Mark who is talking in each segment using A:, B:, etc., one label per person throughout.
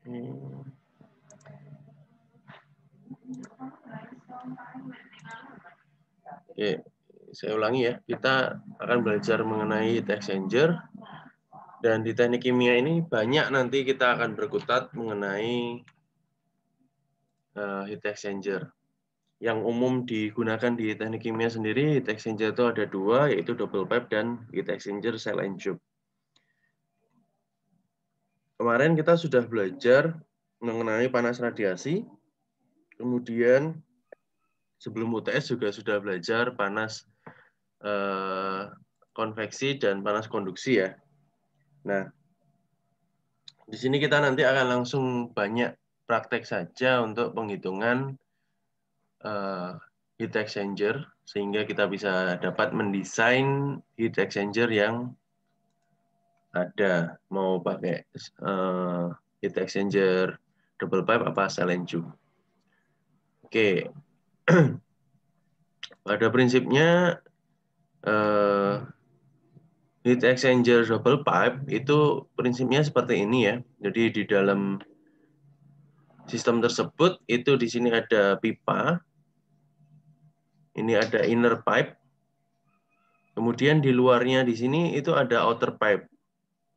A: Oke, saya ulangi ya. Kita akan belajar mengenai heat exchanger. Dan di teknik kimia ini banyak nanti kita akan berkutat mengenai heat exchanger. Yang umum digunakan di teknik kimia sendiri, heat exchanger itu ada dua, yaitu double pipe dan heat exchanger cell and tube. Kemarin kita sudah belajar mengenai panas radiasi, kemudian sebelum UTS juga sudah belajar panas konveksi dan panas konduksi ya. Nah, di sini kita nanti akan langsung banyak praktek saja untuk penghitungan heat exchanger, sehingga kita bisa dapat mendesain heat exchanger yang ada, mau pakai heat exchanger double pipe apa cell and tube. Oke, pada prinsipnya heat exchanger double pipe itu prinsipnya seperti ini ya. Jadi di dalam sistem tersebut itu di sini ada pipa, ini ada inner pipe, kemudian di luarnya di sini itu ada outer pipe.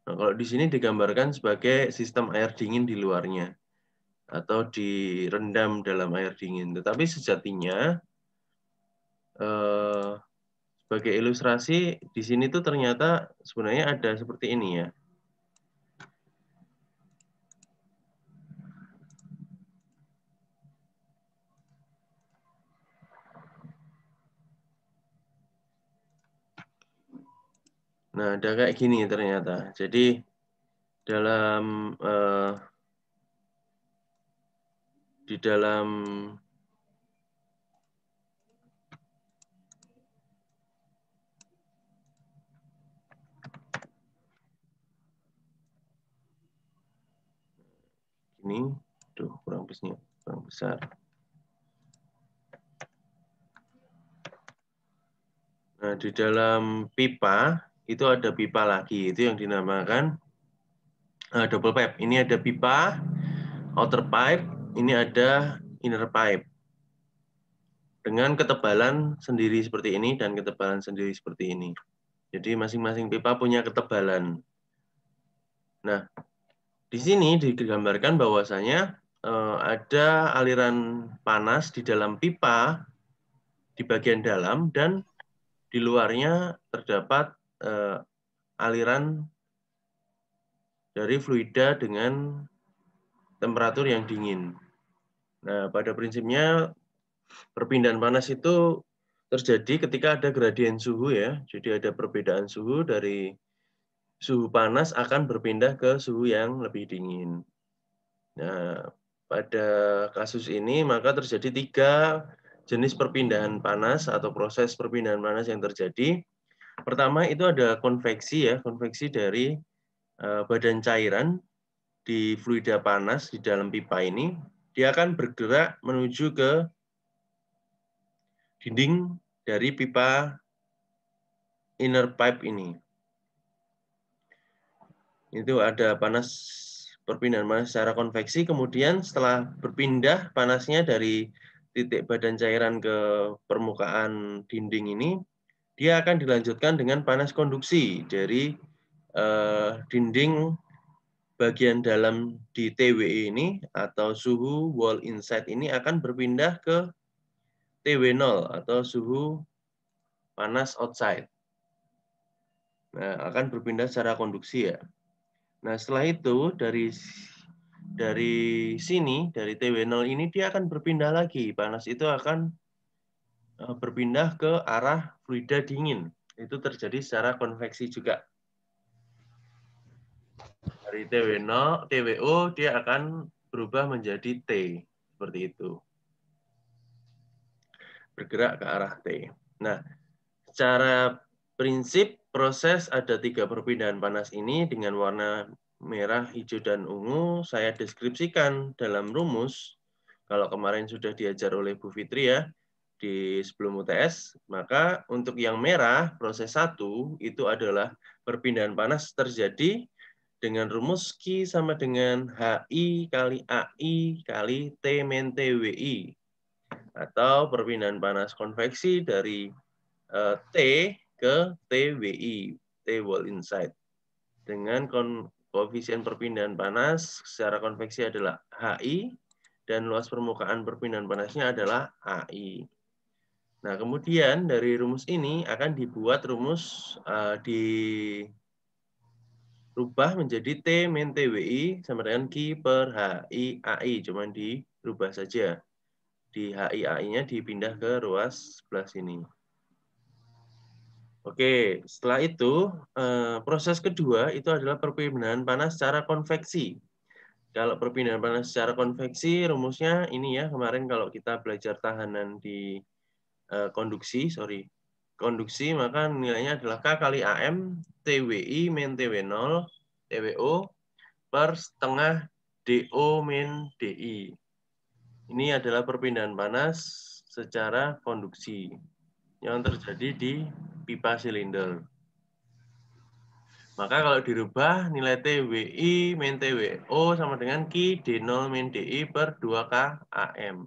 A: Nah, kalau di sini digambarkan sebagai sistem air dingin di luarnya atau direndam dalam air dingin. Tetapi sejatinya sebagai ilustrasi di sini tuh ternyata sebenarnya ada seperti ini ya. Nah, ada kayak gini ternyata. Jadi dalam di dalam ini, kurang besar. Nah, di dalam pipa itu ada pipa lagi, itu yang dinamakan double pipe. Ini ada pipa, outer pipe, ini ada inner pipe. Dengan ketebalan sendiri seperti ini dan ketebalan sendiri seperti ini. Jadi masing-masing pipa punya ketebalan. Nah, di sini digambarkan bahwasanya ada aliran panas di dalam pipa di bagian dalam dan di luarnya terdapat aliran dari fluida dengan temperatur yang dingin. Nah, pada prinsipnya perpindahan panas itu terjadi ketika ada gradien suhu ya. Jadi ada perbedaan suhu dari suhu panas akan berpindah ke suhu yang lebih dingin. Nah, pada kasus ini maka terjadi 3 jenis perpindahan panas atau proses perpindahan panas yang terjadi. Pertama itu ada konveksi ya, konveksi dari badan cairan di fluida panas di dalam pipa ini. Dia akan bergerak menuju ke dinding dari pipa inner pipe ini. Itu ada perpindahan panas secara konveksi, kemudian setelah berpindah panasnya dari titik badan cairan ke permukaan dinding ini, dia akan dilanjutkan dengan panas konduksi dari dinding bagian dalam di TWE ini atau suhu wall inside ini akan berpindah ke TW0 atau suhu panas outside. Nah, akan berpindah secara konduksi ya. Nah, setelah itu dari sini, dari TW0 ini dia akan berpindah lagi. Panas itu akan berpindah ke arah fluida dingin. Itu terjadi secara konveksi juga. Dari TWO dia akan berubah menjadi T. Seperti itu. Bergerak ke arah T. Nah, secara prinsip proses ada 3 perpindahan panas ini dengan warna merah, hijau, dan ungu. Saya deskripsikan dalam rumus. Kalau kemarin sudah diajar oleh Bu Fitri ya, di sebelum UTS, maka untuk yang merah, proses 1, itu adalah perpindahan panas terjadi dengan rumus Q sama dengan HI kali AI kali T min TWI. Atau perpindahan panas konveksi dari T ke TWI, T wall inside. Dengan koefisien perpindahan panas secara konveksi adalah HI, dan luas permukaan perpindahan panasnya adalah AI. Nah, kemudian dari rumus ini akan dibuat rumus dirubah menjadi T min TWI sama dengan Q per HI AI. Cuman dirubah saja. Di HI AI-nya dipindah ke ruas sebelah sini. Oke, setelah itu proses kedua itu adalah perpindahan panas secara konveksi. Kalau perpindahan panas secara konveksi, rumusnya ini ya, kemarin kalau kita belajar tahanan di konduksi, maka nilainya adalah K kali AM, TWI min TW0, TWO, per setengah DO min DI. Ini adalah perpindahan panas secara konduksi yang terjadi di pipa silinder. Maka kalau dirubah, nilai TWI min TWO sama dengan Q D0 min DI per 2K AM.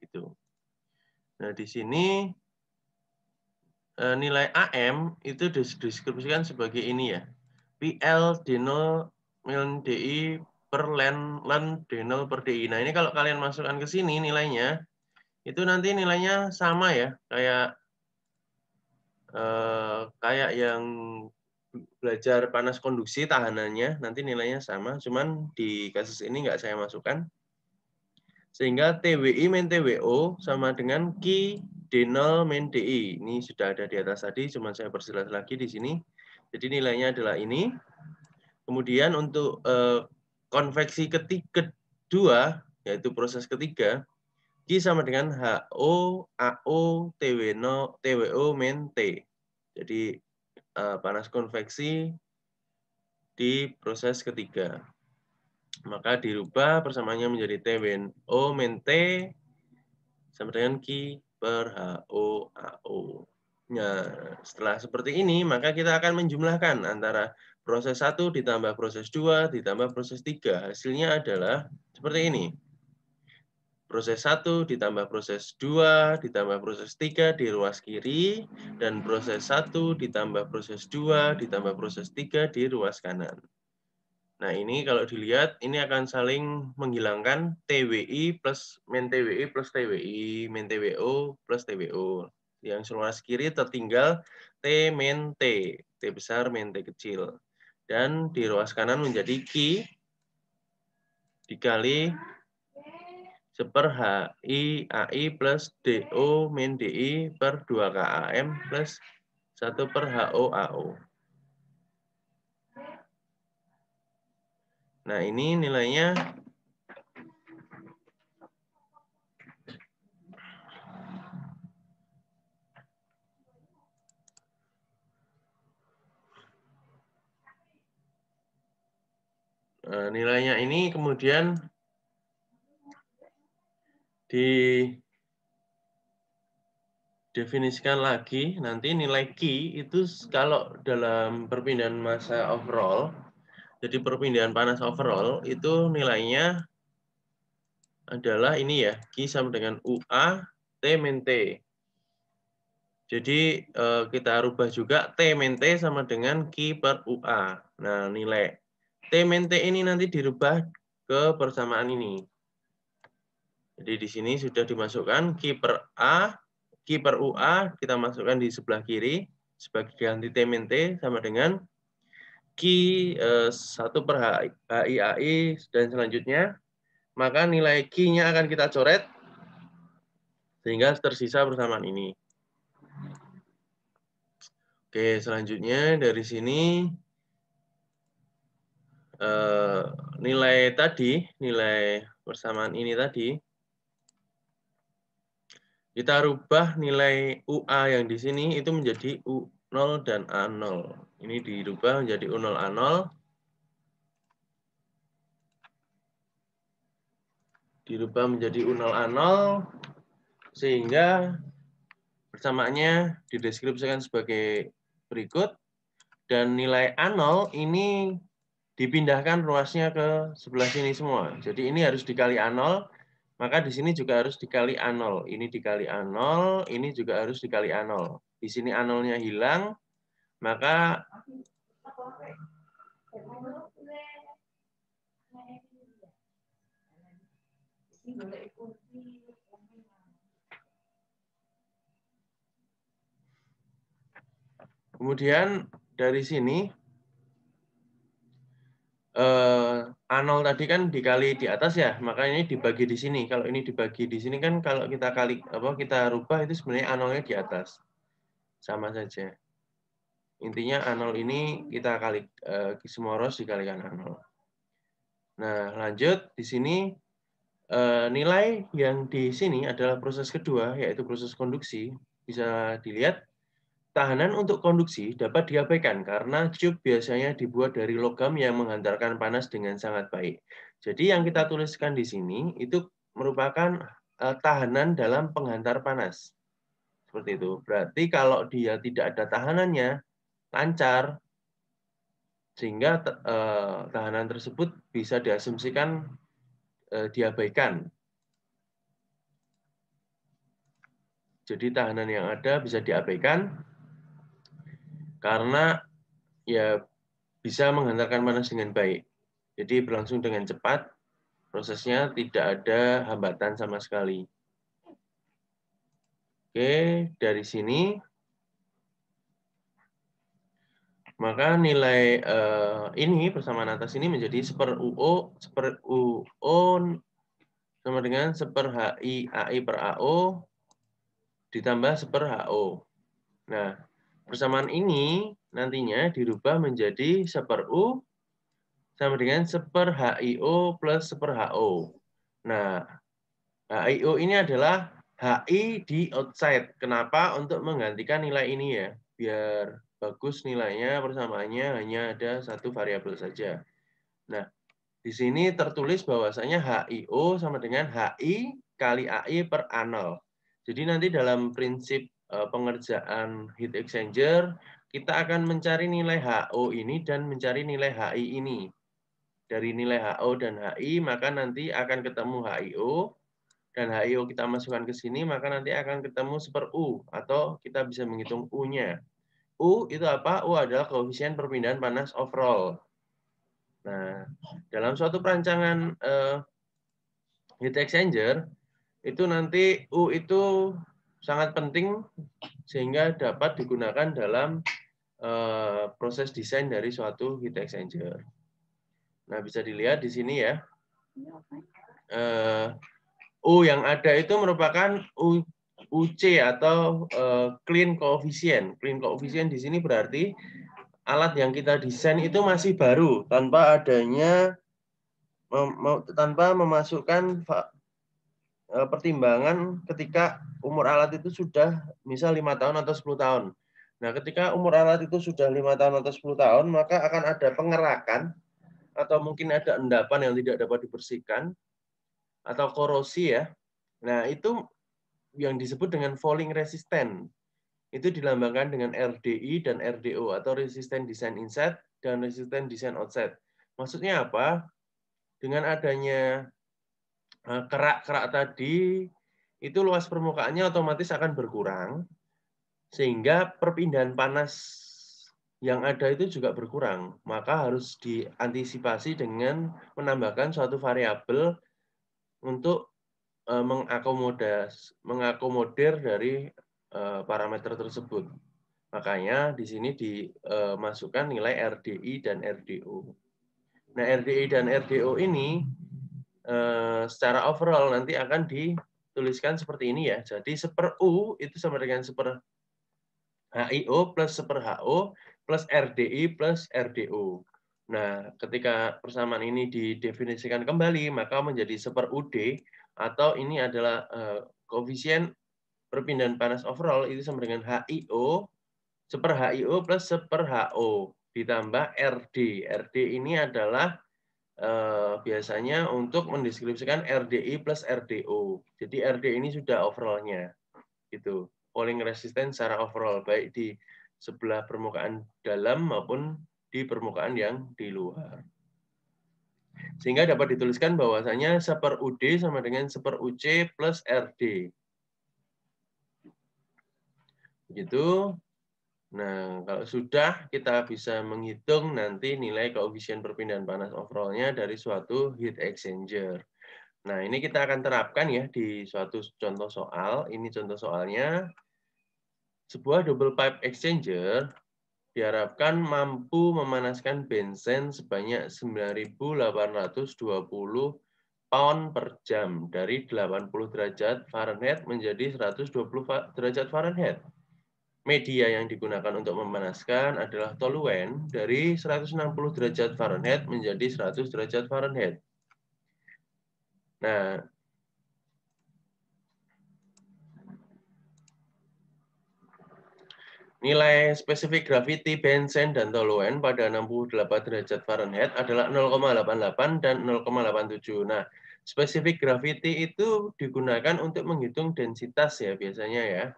A: Gitu. Nah, di sini nilai AM itu dideskripsikan sebagai ini ya. PL D0 min DI per len D0 per DI. Nah, ini kalau kalian masukkan ke sini nilainya, itu nanti nilainya sama ya, kayak yang belajar panas konduksi tahanannya, nanti nilainya sama, cuman di kasus ini nggak saya masukkan. Sehingga TWI min TWO sama dengan Q D0 min DI. Ini sudah ada di atas tadi, cuman saya perjelas lagi di sini. Jadi nilainya adalah ini. Kemudian untuk konveksi kedua, yaitu proses ketiga, Q sama dengan HO, AO, TWO min T. Jadi panas konveksi di proses ketiga. Maka dirubah persamaannya menjadi TWO min T sama dengan Q per HO AO. Nah, setelah seperti ini, maka kita akan menjumlahkan antara proses 1 ditambah proses 2 ditambah proses 3. Hasilnya adalah seperti ini. Proses 1 ditambah proses 2 ditambah proses 3 di ruas kiri, dan proses 1 ditambah proses 2 ditambah proses 3 di ruas kanan. Nah, ini kalau dilihat, ini akan saling menghilangkan TWI plus min TWI plus TWI, min TWO plus TWO. Yang ruas kiri tertinggal T min T, T besar min T kecil. Dan di ruas kanan menjadi Q dikali seper HI AI plus DO min DI per 2 KAM plus 1 per HO AO. Nah, ini nilainya ini kemudian didefinisikan lagi. Nanti nilai Q itu kalau dalam perpindahan massa overall, jadi perpindahan panas overall itu nilainya adalah ini ya, Q sama dengan UA T min T. Jadi kita rubah juga T min T sama dengan Q per UA. Nah, nilai T min T ini nanti dirubah ke persamaan ini. Jadi di sini sudah dimasukkan Q per A, Q per UA, kita masukkan di sebelah kiri sebagai ganti T min T sama dengan Q 1 per HI AI, dan selanjutnya. Maka nilai Q-nya akan kita coret sehingga tersisa persamaan ini. Oke, selanjutnya dari sini nilai persamaan ini tadi, kita rubah nilai UA yang di sini itu menjadi U0 dan A0. Ini dirubah menjadi U0 A0. Dirubah menjadi U0 A0 sehingga persamaannya dideskripsikan sebagai berikut, dan nilai A0 ini dipindahkan ruasnya ke sebelah sini semua. Jadi ini harus dikali A0, maka di sini juga harus dikali A0. Ini dikali A0, ini juga harus dikali A0. Di sini A0-nya hilang, maka kemudian dari sini A0 tadi kan dikali di atas ya, maka ini dibagi di sini. Kalau ini dibagi di sini kan kalau kita kali kita rubah itu sebenarnya A0-nya di atas. Sama saja. Intinya A0 ini kita kali semua ros dikalikan A0. Nah, lanjut di sini nilai yang di sini adalah proses kedua, yaitu proses konduksi. Bisa dilihat tahanan untuk konduksi dapat diabaikan karena tube biasanya dibuat dari logam yang menghantarkan panas dengan sangat baik. Jadi yang kita tuliskan di sini itu merupakan tahanan dalam penghantar panas. Seperti itu. Berarti kalau dia tidak ada tahanannya, lancar, sehingga tahanan tersebut bisa diasumsikan diabaikan. Jadi tahanan yang ada bisa diabaikan karena ya bisa menghantarkan panas dengan baik. Jadi berlangsung dengan cepat, prosesnya tidak ada hambatan sama sekali. Oke, dari sini maka nilai ini persamaan atas ini menjadi 1/UO sama dengan 1/HI AI per AO ditambah 1/HO. Nah, persamaan ini nantinya dirubah menjadi 1/U sama dengan 1/HIO plus 1/HO. Nah, HIO ini adalah HI di outside. Kenapa? Untuk menggantikan nilai ini ya. Biar bagus nilainya, persamaannya hanya ada satu variabel saja. Nah, di sini tertulis bahwasanya HIO sama dengan HI kali AI per A0. Jadi nanti dalam prinsip pengerjaan heat exchanger, kita akan mencari nilai HO ini dan mencari nilai HI ini. Dari nilai HO dan HI, maka nanti akan ketemu HIO, dan HIO kita masukkan ke sini, maka nanti akan ketemu 1/U, atau kita bisa menghitung U-nya. U itu apa? U adalah koefisien perpindahan panas overall. Nah, dalam suatu perancangan heat exchanger, itu nanti U itu sangat penting sehingga dapat digunakan dalam proses desain dari suatu heat exchanger. Nah, bisa dilihat di sini ya. U yang ada itu merupakan UC atau clean coefficient. Clean coefficient di sini berarti alat yang kita desain itu masih baru tanpa adanya tanpa memasukkan pertimbangan ketika umur alat itu sudah misal 5 tahun atau 10 tahun. Nah, ketika umur alat itu sudah 5 tahun atau 10 tahun, maka akan ada pengerakan atau mungkin ada endapan yang tidak dapat dibersihkan atau korosi ya. Nah, itu yang disebut dengan falling resistant. Itu dilambangkan dengan RDI dan RDO atau resistant design inside dan resistant design outside. Maksudnya apa? Dengan adanya kerak-kerak tadi, itu luas permukaannya otomatis akan berkurang, sehingga perpindahan panas yang ada itu juga berkurang. Maka harus diantisipasi dengan menambahkan suatu variabel untuk mengakomodir dari parameter tersebut. Makanya di sini dimasukkan nilai RDI dan RDO. Nah, RDI dan RDO ini secara overall nanti akan dituliskan seperti ini ya. Jadi 1/U itu sama dengan 1/HIO plus 1/HO plus RDI plus RDO. Nah, ketika persamaan ini didefinisikan kembali, maka menjadi 1/UD, atau ini adalah koefisien perpindahan panas overall itu sama dengan HIO 1/HIO plus 1/HO ditambah RD. RD ini adalah biasanya untuk mendeskripsikan RDI plus RDO. Jadi RD ini sudah overall-nya. Gitu. Falling resistance secara overall, baik di sebelah permukaan dalam maupun di permukaan yang di luar. Sehingga dapat dituliskan bahwasanya 1/UD sama dengan 1/UC plus RD. Begitu. Nah, kalau sudah, kita bisa menghitung nanti nilai koefisien perpindahan panas overall-nya dari suatu heat exchanger. Nah, ini kita akan terapkan ya di suatu contoh soal. Ini contoh soalnya. Sebuah double pipe exchanger diharapkan mampu memanaskan benzen sebanyak 9.820 pound per jam dari 80 derajat Fahrenheit menjadi 120 derajat Fahrenheit. Media yang digunakan untuk memanaskan adalah toluen dari 160 derajat Fahrenheit menjadi 100 derajat Fahrenheit. Nah, nilai spesifik gravity benzen dan toluen pada 68 derajat Fahrenheit adalah 0,88 dan 0,87. Nah, spesifik gravity itu digunakan untuk menghitung densitas ya biasanya ya.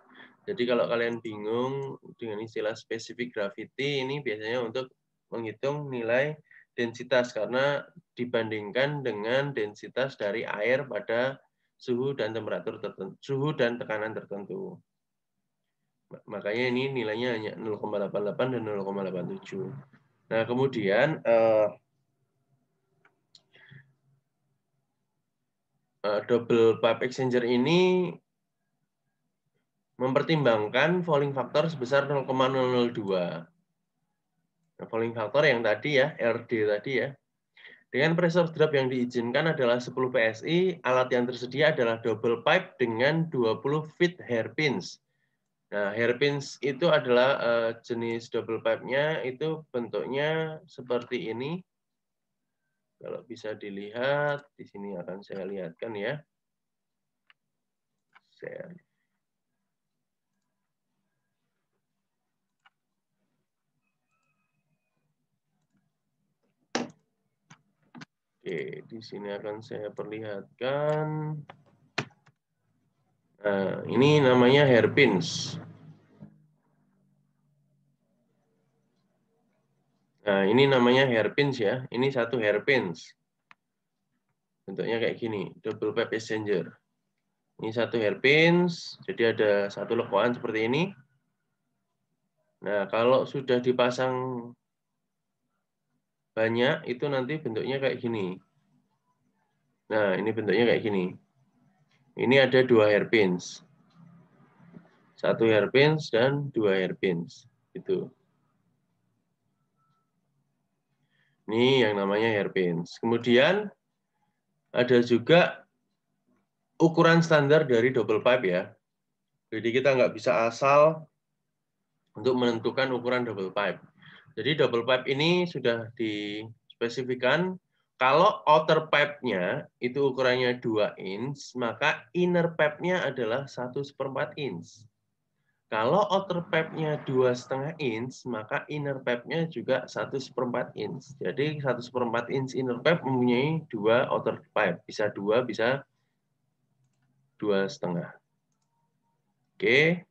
A: Jadi kalau kalian bingung dengan istilah spesifik gravity ini biasanya untuk menghitung nilai densitas karena dibandingkan dengan densitas dari air pada suhu dan temperatur tertentu, suhu dan tekanan tertentu. Makanya ini nilainya hanya 0,88 dan 0,87. Nah, kemudian double pipe exchanger ini mempertimbangkan fouling factor sebesar 0,002. Nah, fouling factor yang tadi ya, RD tadi ya. Dengan pressure drop yang diizinkan adalah 10 PSI, alat yang tersedia adalah double pipe dengan 20 feet hairpins. Nah, hairpins itu adalah jenis double pipe-nya itu bentuknya seperti ini. Kalau bisa dilihat, di sini akan saya lihatkan ya. Share. Oke, di sini akan saya perlihatkan. Nah, ini namanya hairpins. Nah, ini namanya hairpins ya. Ini satu hairpins. Bentuknya kayak gini, double pipe exchanger. Ini satu hairpins, jadi ada satu lekuan seperti ini. Nah, kalau sudah dipasang banyak, itu nanti bentuknya kayak gini. Nah, ini bentuknya kayak gini. Ini ada 2 hairpins. 1 hairpins dan 2 hairpins. Gitu. Ini yang namanya hairpins. Kemudian ada juga ukuran standar dari double pipe ya. Jadi kita nggak bisa asal untuk menentukan ukuran double pipe. Jadi double pipe ini sudah dispesifikan. Kalau outer pipe-nya itu ukurannya 2 inch, maka inner pipe-nya adalah 1/4 inch. Kalau outer pipe-nya 2,5 inch, maka inner pipe-nya juga 1/4 inch. Jadi 1/4 inch inner pipe mempunyai 2 outer pipe. Bisa 2, bisa 2,5. Oke.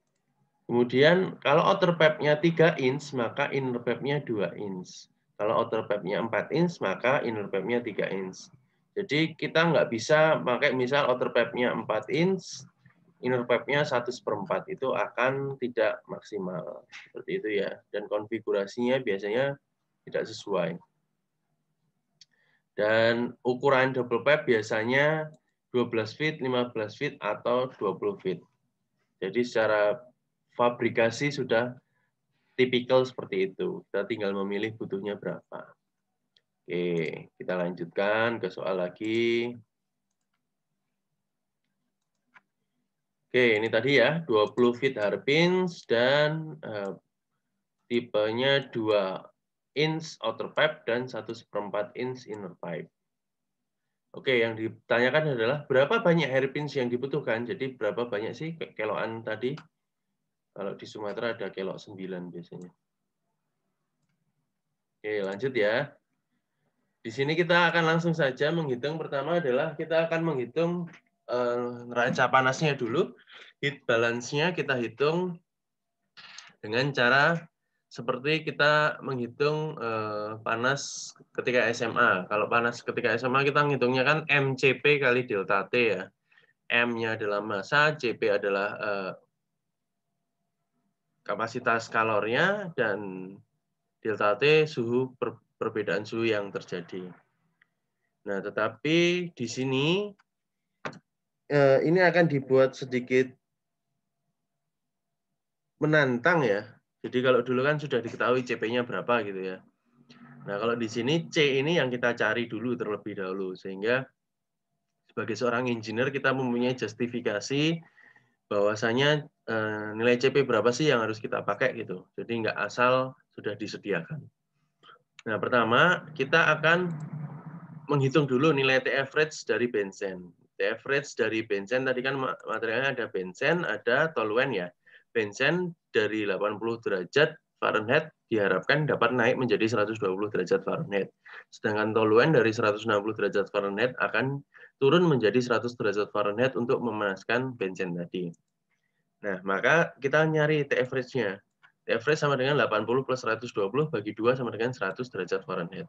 A: Kemudian kalau outer pipe-nya 3 inch, maka inner pipe-nya 2 inch. Kalau outer pipe-nya 4 inch, maka inner pipe-nya 3 inch. Jadi kita nggak bisa pakai misal outer pipe-nya 4 inch, inner pipe-nya 1/4. Itu akan tidak maksimal. Seperti itu ya. Dan konfigurasinya biasanya tidak sesuai. Dan ukuran double pipe biasanya 12 feet, 15 feet, atau 20 feet. Jadi secara fabrikasi sudah tipikal seperti itu. Kita tinggal memilih butuhnya berapa. Oke, kita lanjutkan ke soal lagi. Oke, ini tadi ya, 20 feet hairpins dan tipenya 2 inch outer pipe dan 1/4 inch inner pipe. Oke, yang ditanyakan adalah berapa banyak hairpins yang dibutuhkan. Jadi berapa banyak sih keloan tadi? Kalau di Sumatera ada kelok 9 biasanya. Oke, lanjut ya. Di sini kita akan langsung saja menghitung. Pertama adalah kita akan menghitung neraca panasnya dulu. Heat balance-nya kita hitung dengan cara seperti kita menghitung panas ketika SMA. Kalau panas ketika SMA kita menghitungnya kan MCP kali delta T ya. M-nya adalah massa, CP adalah kapasitas kalornya, dan delta T suhu perbedaan suhu yang terjadi. Nah, tetapi di sini ini akan dibuat sedikit menantang ya. Jadi kalau dulu kan sudah diketahui CP-nya berapa gitu ya. Nah, kalau di sini C ini yang kita cari dulu terlebih dahulu. Sehingga sebagai seorang engineer kita mempunyai justifikasi bahwasanya nilai CP berapa sih yang harus kita pakai gitu. Jadi nggak asal sudah disediakan. Nah, pertama kita akan menghitung dulu nilai T-average dari benzen. T-average dari benzen tadi kan materialnya ada benzen, ada toluen ya. Benzen dari 80 derajat Fahrenheit diharapkan dapat naik menjadi 120 derajat Fahrenheit. Sedangkan toluen dari 160 derajat Fahrenheit akan turun menjadi 100 derajat Fahrenheit untuk memanaskan benzen tadi. Nah, maka kita nyari T-average-nya. T-average sama dengan 80 plus 120 bagi 2 sama dengan 100 derajat Fahrenheit.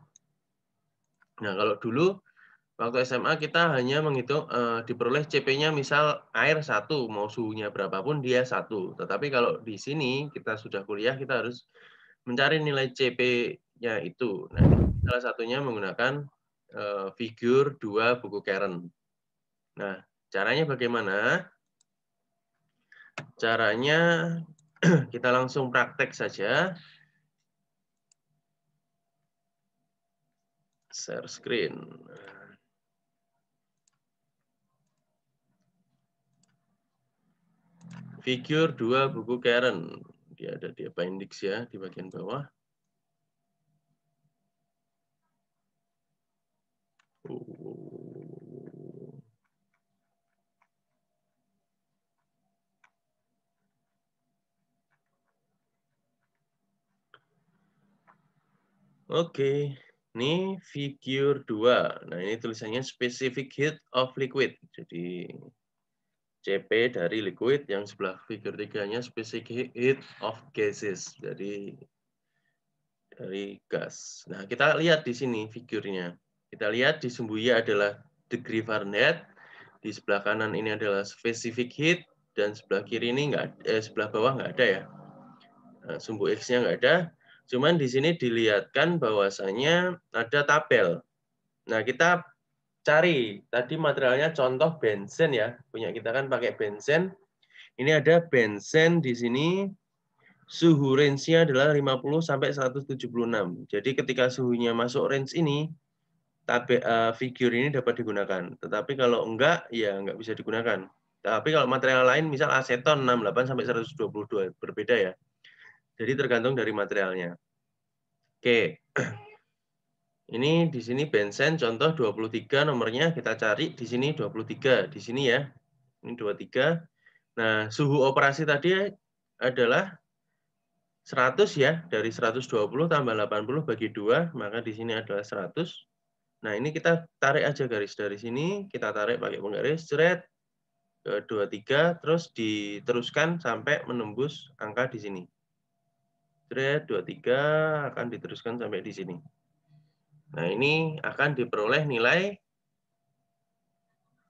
A: Nah, kalau dulu waktu SMA kita hanya menghitung diperoleh CP-nya misal air 1, mau suhunya berapapun dia 1. Tetapi kalau di sini kita sudah kuliah, kita harus mencari nilai CP-nya itu. Nah, salah satunya menggunakan figur 2 buku Karen. Nah, caranya bagaimana? Caranya kita langsung praktek saja. Share screen. Figur 2 buku Karen. Dia ada di appendix ya, di bagian bawah. Oke, ini figur 2. Nah, ini tulisannya specific heat of liquid. Jadi CP dari liquid, yang sebelah figur 3-nya specific heat of gases. Jadi dari gas. Nah, kita lihat di sini figurnya. Kita lihat di sumbunya adalah degree Fahrenheit. Di sebelah kanan ini adalah specific heat, dan sebelah kiri ini sebelah bawah nggak ada ya. Nah, sumbu X-nya nggak ada. Cuman di sini dilihatkan bahwasanya ada tabel. Nah, kita cari tadi materialnya contoh benzen ya. Punya kita kan pakai benzen. Ini ada benzen di sini. Suhu range-nya adalah 50 sampai 176. Jadi ketika suhunya masuk range ini, figur ini dapat digunakan. Tetapi kalau enggak, ya enggak bisa digunakan. Tapi kalau material lain, misal aseton 68 sampai 122, berbeda ya. Jadi tergantung dari materialnya. Oke. Ini di sini benzen contoh 23 nomornya, kita cari di sini 23 di sini ya. Ini 23. Nah, suhu operasi tadi adalah 100 ya, dari 120 tambah 80 bagi 2, maka di sini adalah 100. Nah, ini kita tarik aja garis dari sini, kita tarik pakai penggaris, jeret ke 23, terus diteruskan sampai menembus angka di sini. Jeret 23 akan diteruskan sampai di sini. Nah, ini akan diperoleh nilai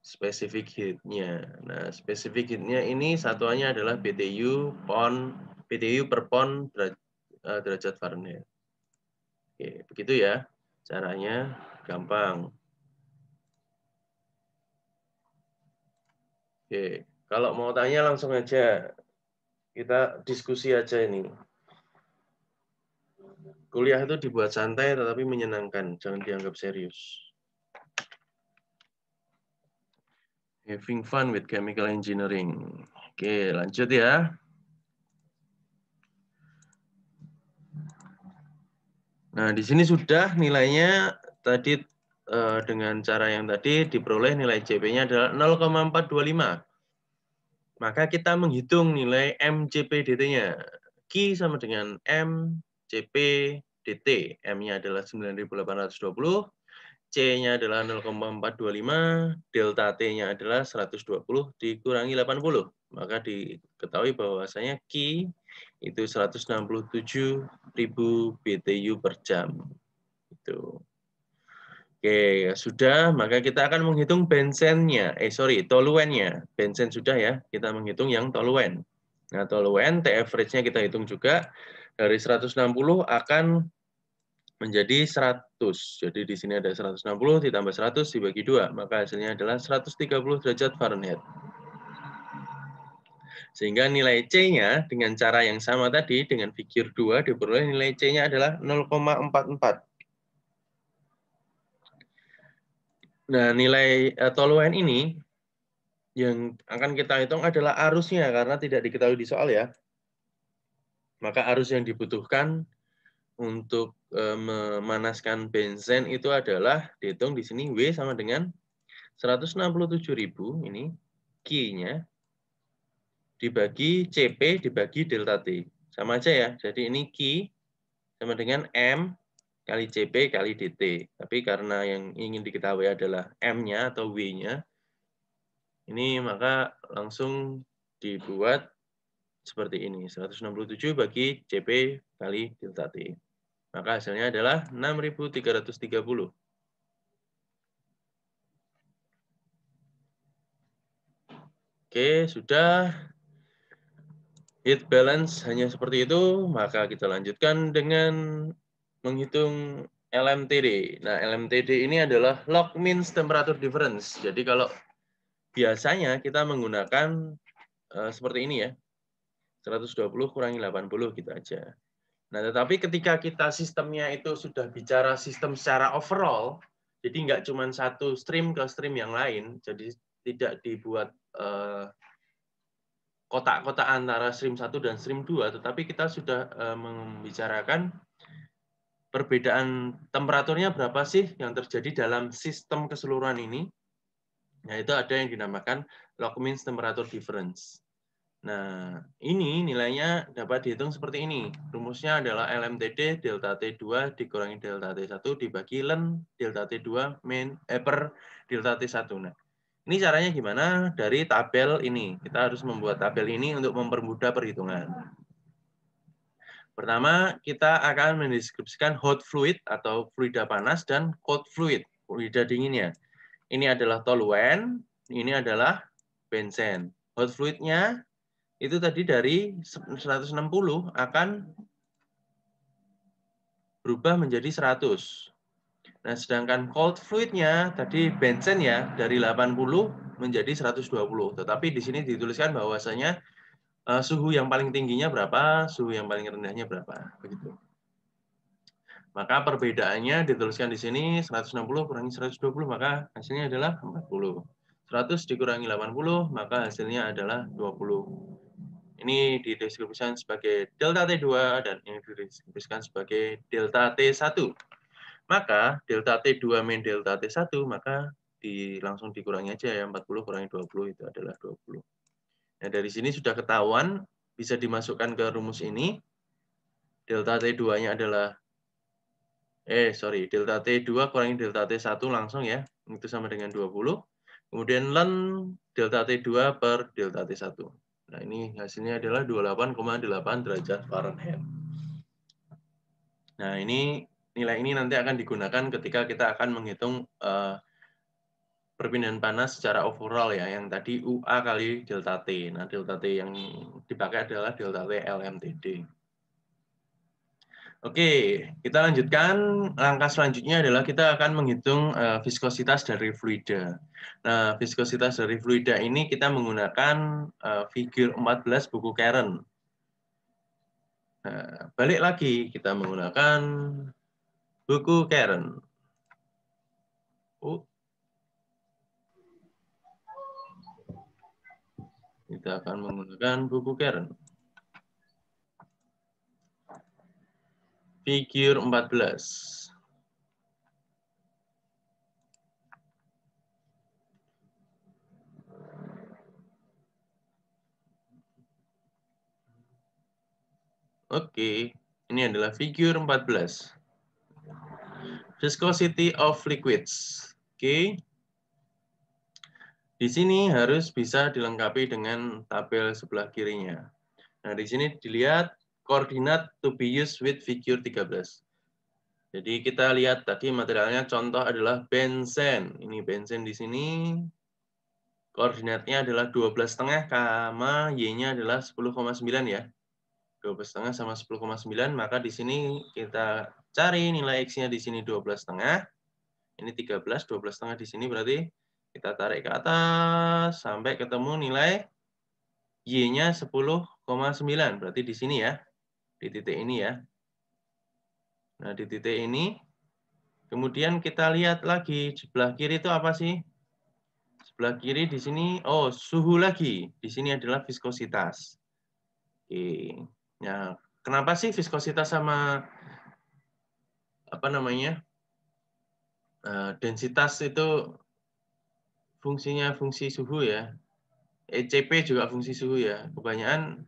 A: specific heat-nya. Nah, specific heat-nya ini satuannya adalah BTU per pon derajat Fahrenheit. Oke, begitu ya. Caranya gampang. Oke, kalau mau tanya langsung aja. Kita diskusi aja ini. Kuliah itu dibuat santai tetapi menyenangkan, jangan dianggap serius. Having fun with chemical engineering. Oke, lanjut ya. Nah, di sini sudah nilainya tadi dengan cara yang tadi diperoleh nilai CP-nya adalah 0,425. Maka kita menghitung nilai MCP dt-nya. Q sama dengan MCP dt. M-nya adalah 9.820, C-nya adalah 0,425, delta T-nya adalah 120 dikurangi 80. maka diketahui bahwasanya Q itu 167.000 BTU per jam. Itu. Oke, sudah, maka kita akan menghitung bensennya. Toluennya. Bensen sudah ya, kita menghitung yang toluen. Nah, toluen, T average-nya kita hitung juga. Dari 160 akan menjadi 100. Jadi di sini ada 160 ditambah 100 dibagi 2. Maka hasilnya adalah 130 derajat Fahrenheit. Sehingga nilai C-nya dengan cara yang sama tadi, dengan figure 2, diperoleh nilai C-nya adalah 0,44. Nah, nilai toluen ini yang akan kita hitung adalah arusnya, karena tidak diketahui di soal ya. Maka arus yang dibutuhkan untuk memanaskan benzen itu adalah dihitung di sini W sama dengan 167.000 ini Q-nya dibagi CP dibagi delta T. Sama aja ya. Jadi ini Q sama dengan M kali CP kali DT. Tapi karena yang ingin diketahui adalah M-nya atau W-nya, ini maka langsung dibuat seperti ini. 167 bagi CP kali delta T. Maka hasilnya adalah 6.330. Oke, sudah. Heat balance hanya seperti itu, maka kita lanjutkan dengan menghitung LMTD. Nah, LMTD ini adalah log means temperature difference. Jadi kalau biasanya kita menggunakan seperti ini ya, 120 kurangi 80 gitu aja. Nah, tetapi ketika kita sistemnya itu sudah bicara sistem secara overall, jadi nggak cuma satu stream ke stream yang lain, jadi tidak dibuat kotak-kotak antara stream 1 dan stream 2, tetapi kita sudah membicarakan perbedaan temperaturnya berapa sih yang terjadi dalam sistem keseluruhan ini. Nah, itu ada yang dinamakan log means temperature difference. Nah, ini nilainya dapat dihitung seperti ini. Rumusnya adalah LMTD delta T2 dikurangi delta T1 dibagi ln delta T2 per delta T1. Nah, ini caranya gimana? Dari tabel ini. Kita harus membuat tabel ini untuk mempermudah perhitungan. Pertama, kita akan mendeskripsikan hot fluid atau fluida panas dan cold fluid, fluida dinginnya. Ini adalah toluen, ini adalah benzen. Hot fluidnya itu tadi dari 160 akan berubah menjadi 100. Nah, sedangkan cold fluidnya tadi benzen ya dari 80 menjadi 120. Tetapi di sini dituliskan bahwasanya suhu yang paling tingginya berapa, suhu yang paling rendahnya berapa, begitu. Maka perbedaannya dituliskan di sini 160 kurangi 120, maka hasilnya adalah 40. 100 dikurangi 80, maka hasilnya adalah 20. Ini dideskripsikan sebagai delta T2 dan ini dideskripsikan sebagai delta T1. Maka delta T2 min delta T1, maka langsung dikurangi aja ya, 40 kurangi 20 itu adalah 20. Nah, dari sini sudah ketahuan, bisa dimasukkan ke rumus ini. Delta T2-nya adalah delta T2 kurangi delta T1 langsung ya, itu sama dengan 20. Kemudian ln delta T2 per delta T1. Nah, ini hasilnya adalah 28,8 derajat Fahrenheit. Nah, ini nilai ini nanti akan digunakan ketika kita akan menghitung perpindahan panas secara overall ya, yang tadi UA kali delta T. Nah, delta T yang dipakai adalah delta T LMTD. Oke, kita lanjutkan. Langkah selanjutnya adalah kita akan menghitung viskositas dari fluida. Nah, viskositas dari fluida ini kita menggunakan figur 14 buku Karen. Nah, balik lagi kita menggunakan buku Karen. Kita akan menggunakan buku Karen. Figur 14. Oke, ini adalah figur 14. Viscosity of liquids. Oke. Di sini harus bisa dilengkapi dengan tabel sebelah kirinya. Nah, di sini dilihat koordinat to be used with figure 13. Jadi kita lihat tadi materialnya contoh adalah benzen. Ini benzen di sini. Koordinatnya adalah 12,5 kama Y-nya adalah 10,9 ya. 12,5 sama 10,9, maka di sini kita cari nilai X-nya di sini 12,5. Ini 13, 12,5 di sini berarti kita tarik ke atas sampai ketemu nilai Y-nya 10,9. Berarti di sini ya, di titik ini ya. Nah, di titik ini, kemudian kita lihat lagi, sebelah kiri itu apa sih? Sebelah kiri di sini, oh suhu lagi. Di sini adalah viskositas. Oke. Nah, kenapa sih viskositas sama apa namanya densitas itu fungsinya fungsi suhu ya? ECP juga fungsi suhu ya. Kebanyakan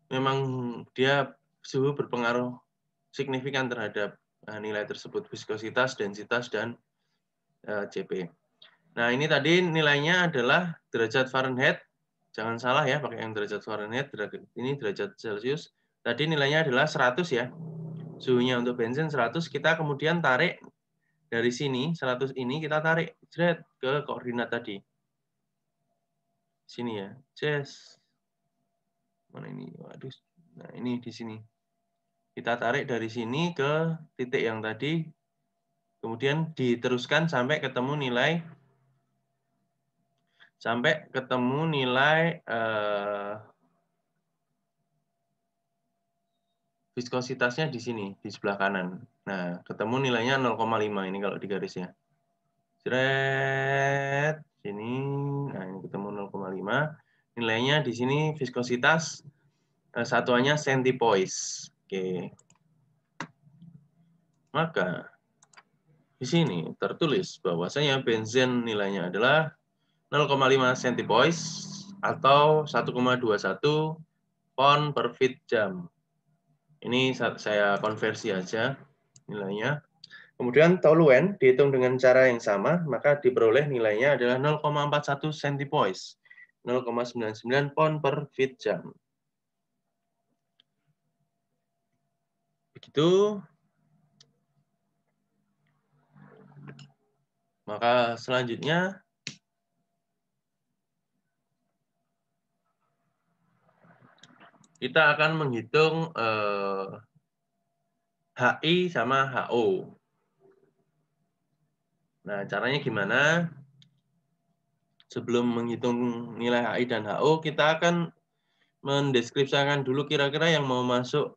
A: memang dia suhu berpengaruh signifikan terhadap nilai tersebut, viskositas, densitas, dan CP. Nah, ini tadi nilainya adalah derajat Fahrenheit. Jangan salah ya, pakai yang derajat Fahrenheit. Ini derajat Celcius. Tadi nilainya adalah 100 ya. Suhunya untuk bensin 100. Kita kemudian tarik dari sini, 100 ini kita tarik ke koordinat tadi. Sini ya. Mana ini? Waduh. Nah, ini di sini. Kita tarik dari sini ke titik yang tadi. Kemudian diteruskan sampai ketemu nilai viskositasnya di sini, di sebelah kanan. Nah, ketemu nilainya 0,5 ini kalau di garisnya. Jret, sini, nah ini ketemu 0,5. Nilainya di sini viskositas satuannya centipoise. Oke. Maka di sini tertulis bahwasanya benzen nilainya adalah 0,5 centipoise atau 1,21 pound per feet jam. Ini saya konversi aja nilainya. Kemudian toluen dihitung dengan cara yang sama, maka diperoleh nilainya adalah 0,41 centipoise, 0,99 pound per feet jam. Begitu. Maka selanjutnya kita akan menghitung HI sama HO. Nah, caranya gimana? Sebelum menghitung nilai HI dan HO, kita akan mendeskripsikan dulu kira-kira yang mau masuk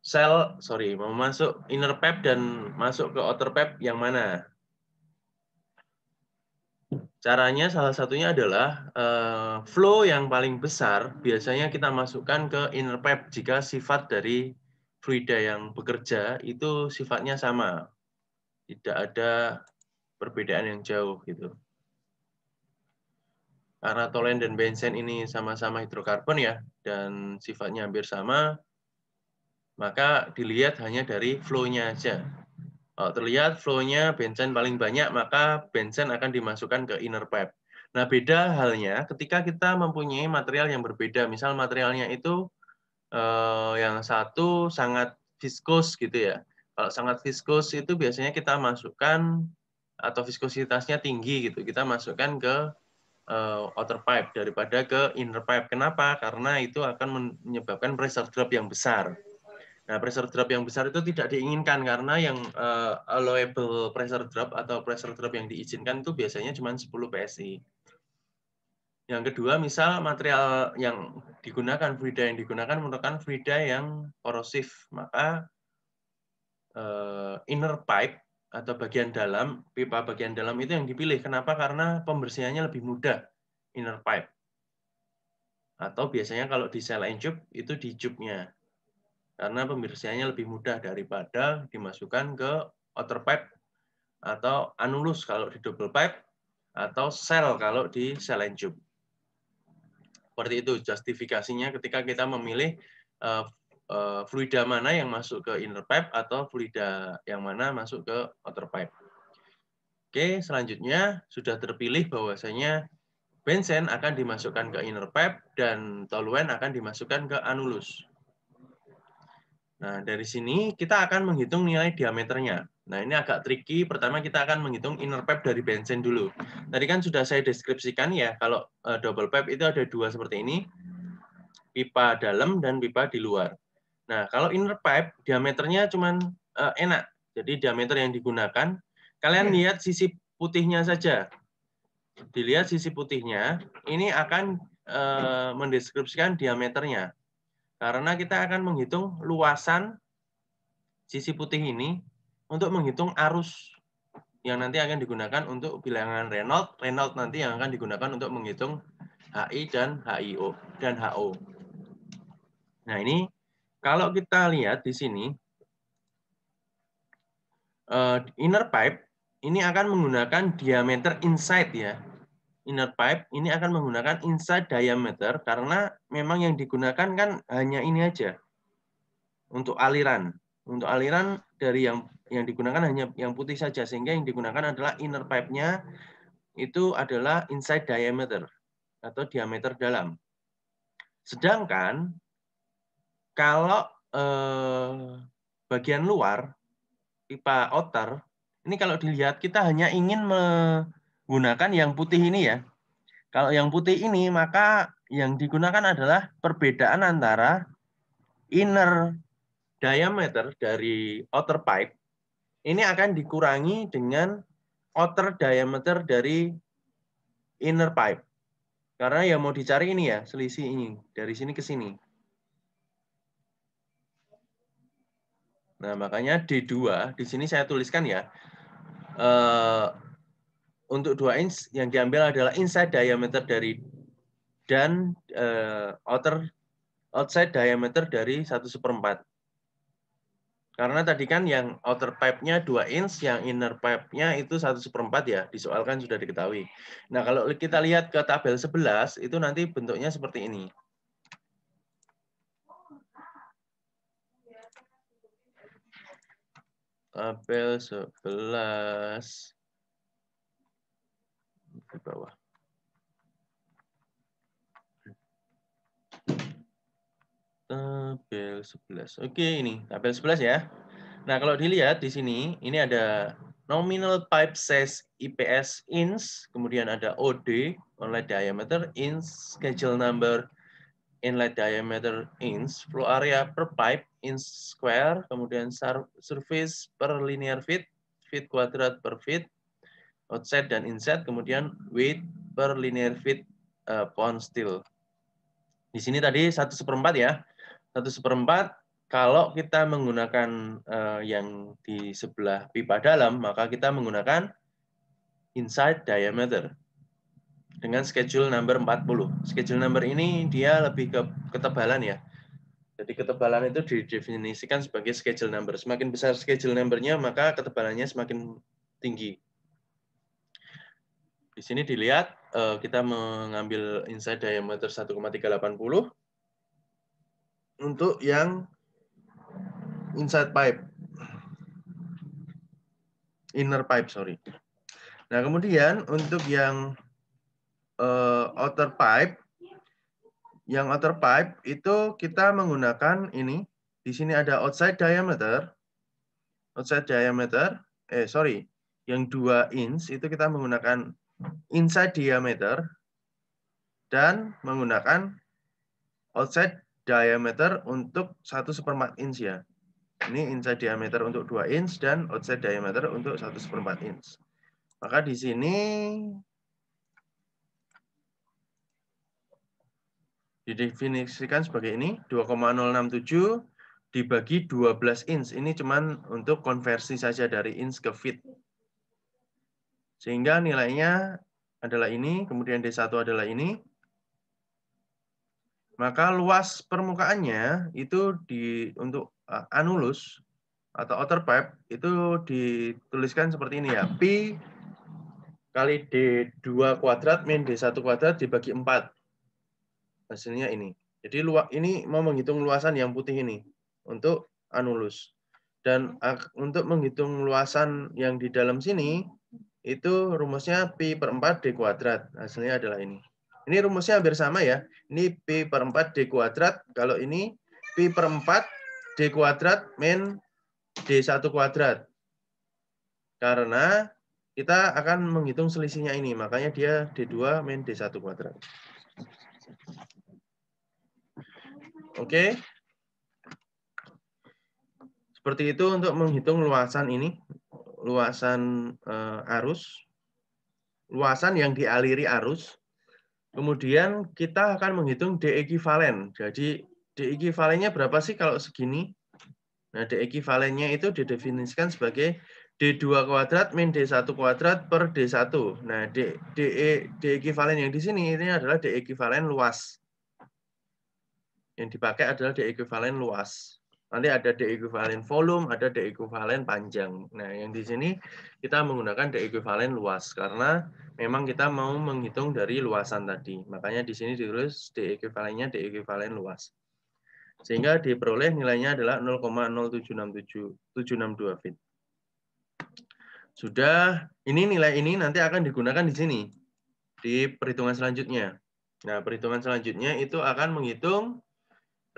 A: mau masuk inner pipe dan masuk ke outer pipe yang mana? Caranya salah satunya adalah flow yang paling besar biasanya kita masukkan ke inner pipe jika sifat dari fluida yang bekerja itu sifatnya sama. Tidak ada perbedaan yang jauh gitu. Karena tolen dan benzen ini sama-sama hidrokarbon ya, dan sifatnya hampir sama, maka dilihat hanya dari flow-nya aja. Kalau terlihat flow-nya benzen paling banyak, maka benzen akan dimasukkan ke inner pipe. Nah, beda halnya ketika kita mempunyai material yang berbeda. Misal materialnya itu yang satu sangat viskos gitu ya. Kalau sangat viskos itu biasanya kita masukkan atau viskositasnya tinggi gitu. Kita masukkan ke outer pipe daripada ke inner pipe. Kenapa? Karena itu akan menyebabkan pressure drop yang besar. Nah, pressure drop yang besar itu tidak diinginkan karena yang allowable pressure drop atau pressure drop yang diizinkan itu biasanya cuma 10 PSI. Yang kedua, misal material yang digunakan, fluida yang digunakan merupakan fluida yang korosif, maka inner pipe atau bagian dalam, pipa bagian dalam itu yang dipilih. Kenapa? Karena pembersihannya lebih mudah, inner pipe. Atau biasanya kalau di saline tube, itu di tube-nya. Karena pembersihannya lebih mudah daripada dimasukkan ke outer pipe atau anulus kalau di double pipe, atau cell kalau di saline tube. Seperti itu justifikasinya ketika kita memilih fluida mana yang masuk ke inner pipe atau fluida yang mana masuk ke outer pipe. Oke, selanjutnya sudah terpilih bahwasanya benzen akan dimasukkan ke inner pipe dan toluen akan dimasukkan ke anulus. Nah, dari sini kita akan menghitung nilai diameternya. Nah, ini agak tricky. Pertama kita akan menghitung inner pipe dari benzen dulu. Tadi kan sudah saya deskripsikan ya, kalau double pipe itu ada dua seperti ini, pipa dalam dan pipa di luar. Nah, kalau inner pipe diameternya cuman enak. Jadi diameter yang digunakan, kalian lihat sisi putihnya saja. Dilihat sisi putihnya, ini akan mendeskripsikan diameternya. Karena kita akan menghitung luasan sisi putih ini untuk menghitung arus yang nanti akan digunakan untuk bilangan Reynolds. Reynolds nanti yang akan digunakan untuk menghitung HI dan HIO dan HO. Nah, ini kalau kita lihat di sini, inner pipe ini akan menggunakan diameter inside ya. Inner pipe ini akan menggunakan inside diameter karena memang yang digunakan kan hanya ini aja untuk aliran. Untuk aliran dari yang digunakan hanya yang putih saja, sehingga yang digunakan adalah inner pipe-nya itu adalah inside diameter atau diameter dalam. Sedangkan kalau bagian luar pipa outer ini kalau dilihat kita hanya ingin menggunakan yang putih ini ya. Kalau yang putih ini maka yang digunakan adalah perbedaan antara inner diameter dari outer pipe ini akan dikurangi dengan outer diameter dari inner pipe. Karena yang mau dicari ini ya, selisih ini dari sini ke sini. Nah, makanya D2 di sini saya tuliskan ya. Untuk 2 inch yang diambil adalah inside diameter dari dan outside diameter dari 1/4. Karena tadi kan yang outer pipe-nya 2 inch, yang inner pipe-nya itu 1/4 ya, di soal kan sudah diketahui. Nah, kalau kita lihat ke tabel 11, itu nanti bentuknya seperti ini. Tabel 11 di bawah. Tabel 11. Oke, ini tabel 11 ya. Nah, kalau dilihat di sini, ini ada nominal pipe size IPS inch, kemudian ada OD, inlet diameter inch, schedule number inlet diameter inch, flow area per pipe inch square, kemudian surface per linear feet, feet kuadrat per feet, outside dan inside, kemudian weight per linear feet pound steel. Di sini tadi 1/4 ya. 1/4 kalau kita menggunakan yang di sebelah pipa dalam, maka kita menggunakan inside diameter dengan schedule number 40. Schedule number ini dia lebih ke ketebalan ya. Jadi ketebalan itu didefinisikan sebagai schedule number. Semakin besar schedule number-nya, maka ketebalannya semakin tinggi. Di sini dilihat kita mengambil inside diameter 1,380 untuk yang inside pipe. Inner pipe, sorry. Nah, kemudian untuk yang outer pipe, itu kita menggunakan ini. Di sini ada outside diameter. Yang 2 inch itu kita menggunakan inside diameter dan menggunakan outside diameter untuk 1/4 inch ya. Ini inside diameter untuk 2 inch dan outside diameter untuk 1/4 inch. Maka di sini didefinisikan sebagai ini 2,067 dibagi 12 inch. Ini cuman untuk konversi saja dari inch ke feet. Sehingga nilainya adalah ini, kemudian D1 adalah ini. Maka luas permukaannya itu untuk anulus atau outer pipe itu dituliskan seperti ini ya. Pi kali D2 kuadrat min D1 kuadrat dibagi 4. Hasilnya ini. Jadi ini mau menghitung luasan yang putih ini untuk anulus. Dan untuk menghitung luasan yang di dalam sini, itu rumusnya pi per 4 D kuadrat. Hasilnya adalah ini. Ini rumusnya hampir sama ya. Ini pi per 4 D kuadrat. Kalau ini pi per 4 D kuadrat min D1 kuadrat. Karena kita akan menghitung selisihnya ini. Makanya dia D2 min D1 kuadrat. Oke. Seperti itu untuk menghitung luasan ini. Luasan arus. Luasan yang dialiri arus. Kemudian kita akan menghitung D ekivalen. Jadi D ekivalennya berapa sih kalau segini? Nah, D ekivalennya itu didefinisikan sebagai D2 kuadrat min D1 kuadrat per D1. Nah, D ekivalen yang di sini ini adalah D ekivalen luas. Yang dipakai adalah D ekivalen luas. Nanti ada D ekivalen volume, ada D ekivalen panjang. Nah, yang di sini kita menggunakan D ekivalen luas karena memang kita mau menghitung dari luasan tadi. Makanya di sini ditulis D ekivalennya D ekivalen luas. Sehingga diperoleh nilainya adalah 0,0762762 feet. Sudah, ini nilai ini nanti akan digunakan di sini di perhitungan selanjutnya. Nah, perhitungan selanjutnya itu akan menghitung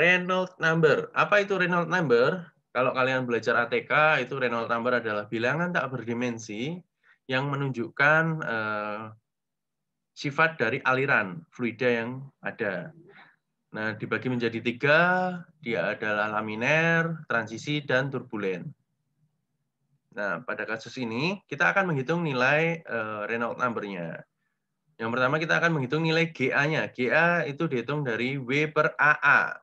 A: Reynolds number. Apa itu Reynolds number? Kalau kalian belajar ATK, itu Reynolds number adalah bilangan tak berdimensi yang menunjukkan sifat dari aliran fluida yang ada. Nah, dibagi menjadi 3, dia adalah laminer, transisi, dan turbulen. Nah, pada kasus ini, kita akan menghitung nilai Reynolds number-nya. Yang pertama, kita akan menghitung nilai GA-nya. GA itu dihitung dari W per AA.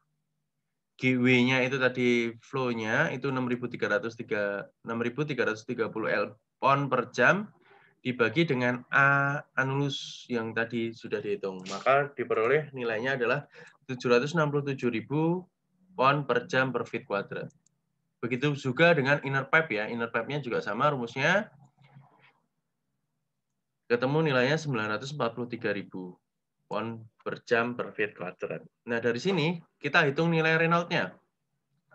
A: GW-nya itu tadi flow-nya itu 6.330 L pon per jam dibagi dengan A anulus yang tadi sudah dihitung. Maka diperoleh nilainya adalah 767.000 pon per jam per feet kuadrat. Begitu juga dengan inner pipe ya. Inner pipe-nya juga sama rumusnya. Ketemu nilainya 943.000 pon per jam per feet kuadrat. Nah, dari sini kita hitung nilai Reynolds-nya.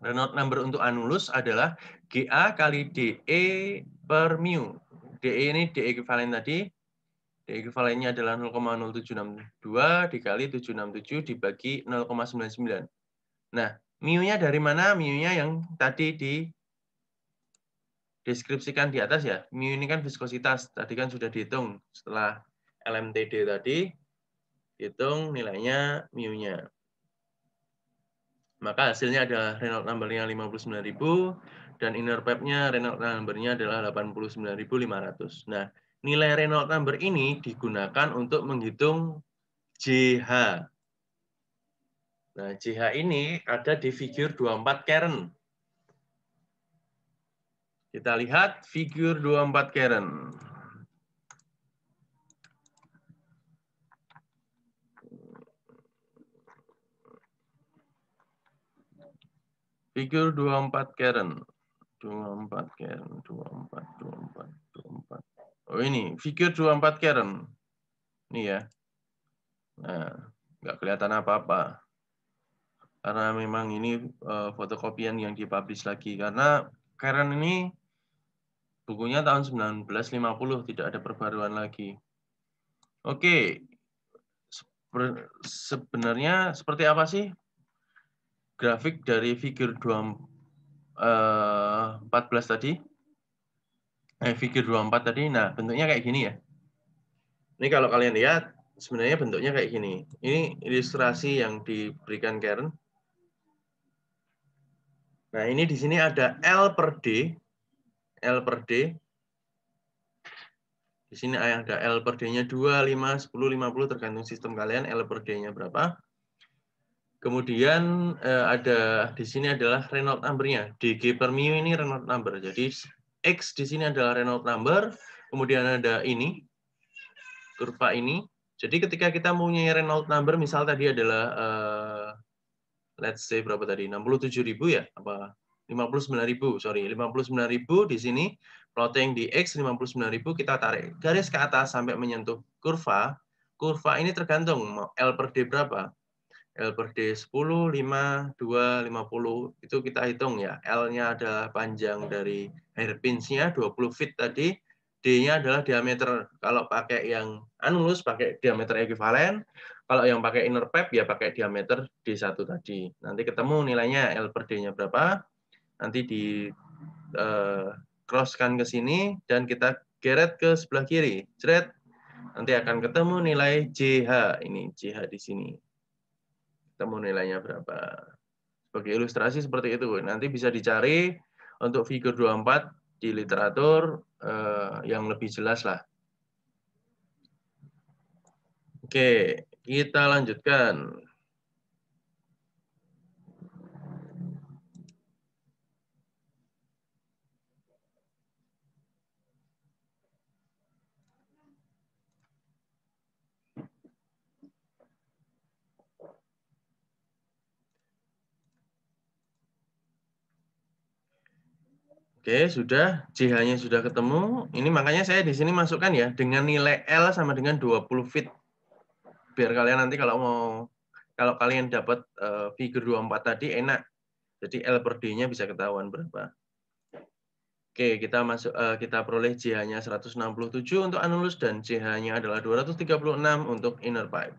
A: Reynolds number untuk anulus adalah GA kali DE per mu. DE ini DE ekivalen tadi. DE ekivalennya adalah 0,0762 dikali 767 dibagi 0,99. Nah, mu-nya dari mana? Mu-nya yang tadi dideskripsikan di atas ya. Mu ini kan viskositas. Tadi kan sudah dihitung setelah LMTD tadi. Hitung nilainya mu-nya. Maka hasilnya adalah Reynolds number-nya 59.000 dan inner pipe-nya Reynolds number-nya adalah 89.500. Nah, nilai Reynolds number ini digunakan untuk menghitung JH. Nah, JH ini ada di figur 24 Karen. Kita lihat figur 24 Karen. Figur 24 Karen. 24 Karen, 24. Oh ini, figur 24 Karen. Ini ya. Nah, nggak kelihatan apa-apa. Karena memang ini fotokopian yang dipublish lagi. Karena Karen ini bukunya tahun 1950, tidak ada perbaruan lagi. Oke, sebenarnya seperti apa sih grafik dari figur 14 tadi? Figur 24 tadi, nah bentuknya kayak gini ya. Ini kalau kalian lihat, sebenarnya bentuknya kayak gini. Ini ilustrasi yang diberikan Karen. Nah, ini di sini ada L per D. L per D. Di sini ada L per D-nya 2, 5, 10, 50, tergantung sistem kalian L per D-nya berapa. Kemudian ada di sini adalah Reynolds number-nya. DG per mu ini Reynolds number. Jadi X di sini adalah Reynolds number. Kemudian ada ini, kurva ini. Jadi ketika kita punya Reynolds number, misal tadi adalah, let's say berapa tadi? 67.000 ya? Apa? 59.000, sorry. 59.000 di sini, plotting di X 59.000, kita tarik garis ke atas sampai menyentuh kurva. Kurva ini tergantung mau L per D berapa. L per D 10, 5, 2, 50. Itu kita hitung ya. L-nya adalah panjang dari hairpins-nya 20 feet tadi. D-nya adalah diameter. Kalau pakai yang anulus pakai diameter ekuivalen, kalau yang pakai inner pipe ya pakai diameter D1 tadi. Nanti ketemu nilainya L per D-nya berapa, nanti di crosskan ke sini dan kita geret ke sebelah kiri. Jret, nanti akan ketemu nilai JH. Ini JH di sini. Ketemu nilainya berapa. Sebagai ilustrasi seperti itu. Nanti bisa dicari untuk figur 24 di literatur yang lebih jelas lah. Oke, kita lanjutkan. Oke, sudah. JH-nya sudah ketemu. Ini makanya saya di sini masukkan ya, dengan nilai L sama dengan 20 feet. Biar kalian nanti kalau kalian dapat figur 24 tadi enak. Jadi L per D-nya bisa ketahuan berapa. Oke, kita peroleh JH-nya 167 untuk anulus dan JH-nya adalah 236 untuk inner pipe.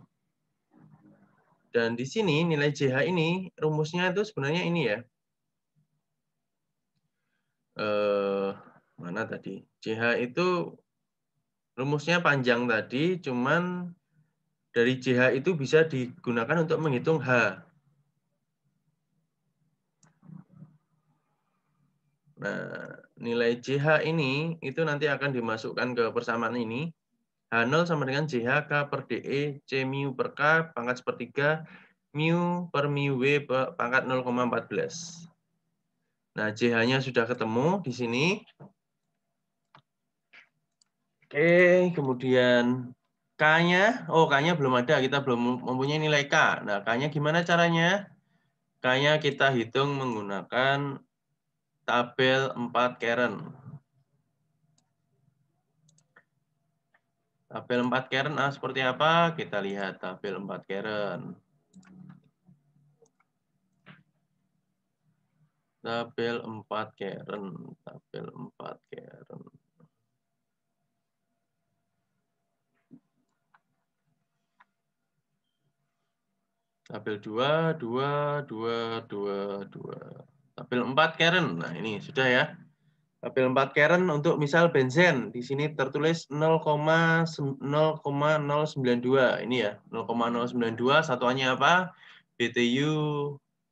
A: Dan di sini nilai JH ini rumusnya itu sebenarnya ini ya. Mana tadi? JH itu rumusnya panjang tadi, cuman dari JH itu bisa digunakan untuk menghitung H. Nah, nilai JH ini itu nanti akan dimasukkan ke persamaan ini. H0 sama dengan JH K per DE, C mu per K, pangkat sepertiga, mu per mu W pangkat 0,14. Nah, JH-nya sudah ketemu di sini. Oke, kemudian K-nya, K-nya belum ada, kita belum mempunyai nilai K. Nah, K-nya gimana caranya? K-nya kita hitung menggunakan tabel 4 Karen. Tabel 4 Karen seperti apa? Kita lihat tabel 4 Karen. Tabel 4 Karen, tabel 4 Karen. Tabel 2, 2, 2, 2, 2. Tabel 4 Karen. Nah, ini sudah ya. Tabel 4 Karen untuk misal benzen. Di sini tertulis 0,092. Ini ya, 0,092 satuannya apa? BTU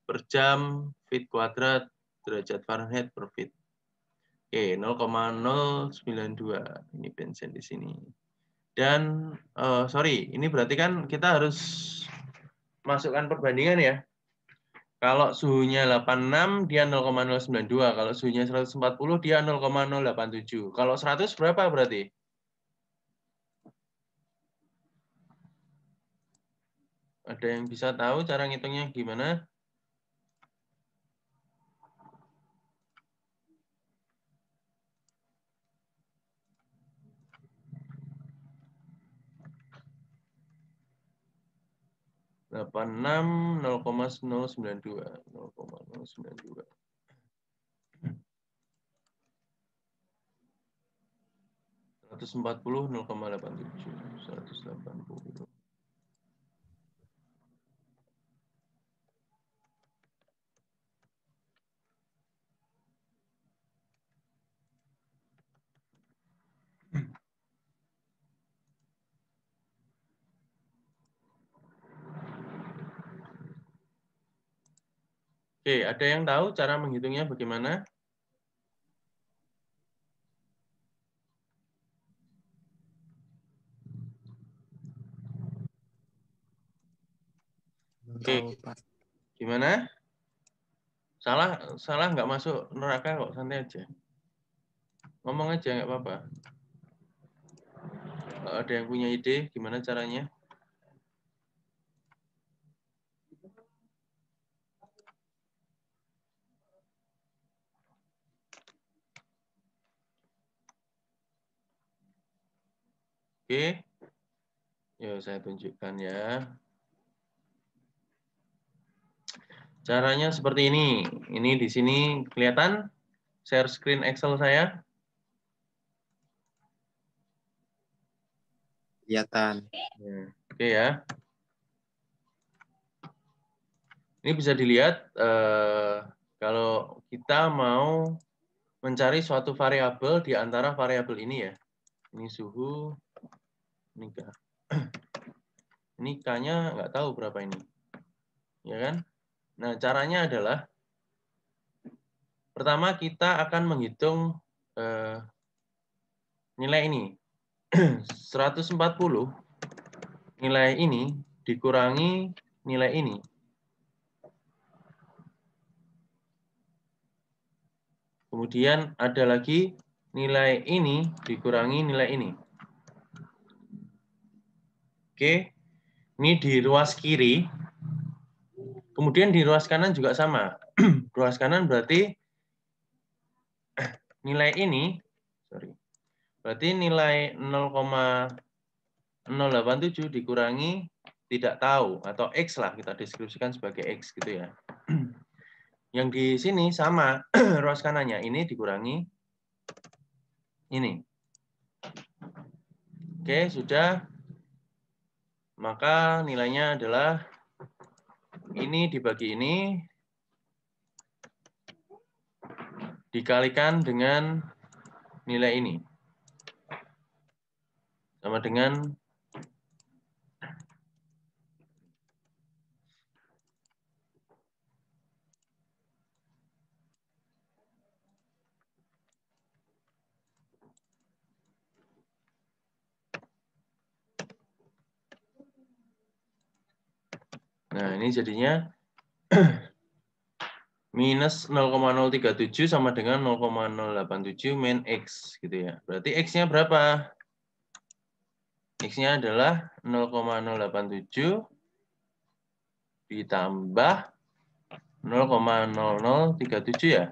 A: per jam, feet kuadrat, derajat Fahrenheit per feet. Oke, 0,092. Ini benzen di sini. Dan, sorry, ini berarti kan kita harus masukkan perbandingan ya. Kalau suhunya 86, dia 0,092. Kalau suhunya 140, dia 0,087. Kalau 100 berapa berarti? Ada yang bisa tahu cara ngitungnya gimana? Delapan enam 0,092. 0,092. 140 0,87. 180. 'Oke, ada yang tahu cara menghitungnya bagaimana? Oke, gimana? Salah nggak masuk neraka kok, santai aja. Ngomong aja nggak apa-apa. Ada yang punya ide gimana caranya? Oke, yuk saya tunjukkan ya. Caranya seperti ini. Ini di sini kelihatan share screen Excel saya.
B: Kelihatan.
A: Oke ya. Ini bisa dilihat kalau kita mau mencari suatu variabel di antara variabel ini ya. Ini suhu, ini K. Ini K-nya nggak tahu berapa ini. Ya kan? Nah, caranya adalah pertama kita akan menghitung nilai ini. 140 nilai ini dikurangi nilai ini. Kemudian ada lagi nilai ini dikurangi nilai ini. Oke, ini di ruas kiri. Kemudian di ruas kanan juga sama. Ruas kanan berarti nilai ini, berarti nilai 0,087 dikurangi tidak tahu, atau X lah, kita deskripsikan sebagai X gitu ya. Yang di sini sama, ruas kanannya ini dikurangi ini. Oke, sudah. Maka nilainya adalah ini dibagi ini, dikalikan dengan nilai ini. Sama dengan nah, ini jadinya minus 0,037 sama dengan 0,087 min X gitu ya. Berarti X-nya berapa? X-nya adalah 0,087 ditambah 0,0037 ya.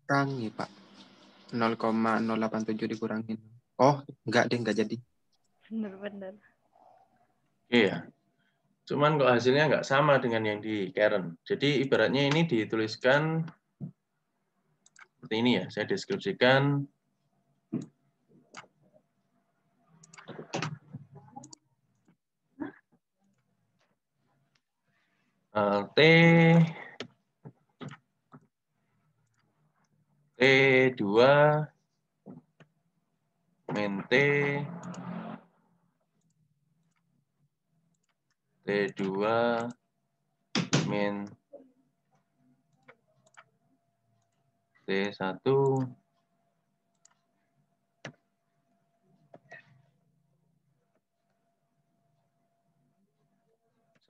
B: Kurangi, Pak. 0,087 dikurangin. Oh, enggak deh, enggak jadi.
C: Bener-bener.
A: Iya. Cuman kok hasilnya nggak sama dengan yang di Karen. Jadi ibaratnya ini dituliskan seperti ini ya. Saya deskripsikan. T T2 min T2 min T1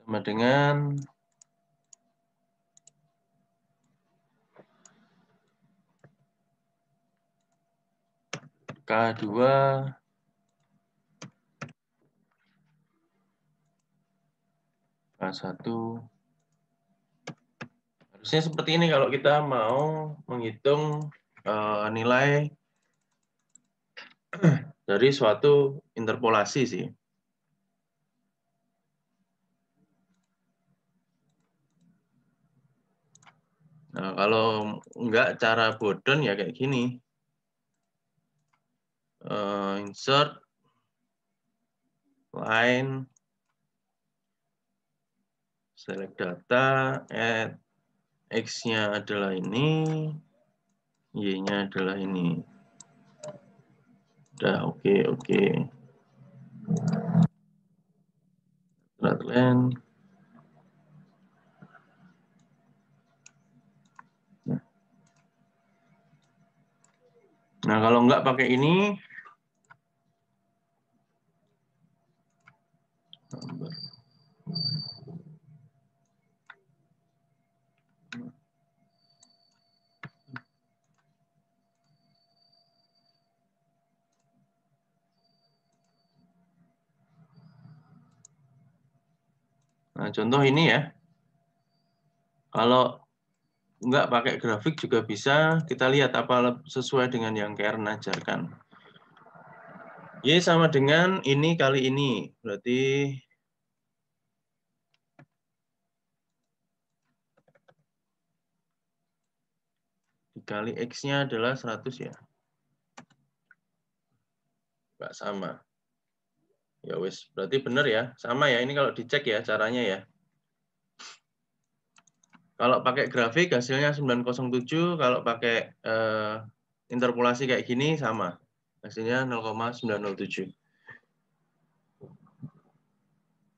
A: sama dengan K2 K1. Harusnya seperti ini kalau kita mau menghitung nilai dari suatu interpolasi sih. Nah, kalau enggak cara Bodon ya kayak gini. Insert line select data, add X-nya adalah ini, Y-nya adalah ini. Udah, oke. Flatland. Nah, kalau enggak pakai ini, nah contoh ini ya. Kalau enggak pakai grafik juga bisa, kita lihat apa sesuai dengan yang Karen ajarkan. Y sama dengan ini kali ini, berarti Dikali X-nya adalah 100 ya. Nggak sama. Ya wis, berarti benar ya. Sama ya, ini kalau dicek ya caranya ya. Kalau pakai grafik hasilnya 907, kalau pakai interpolasi kayak gini sama. Hasilnya 0,907.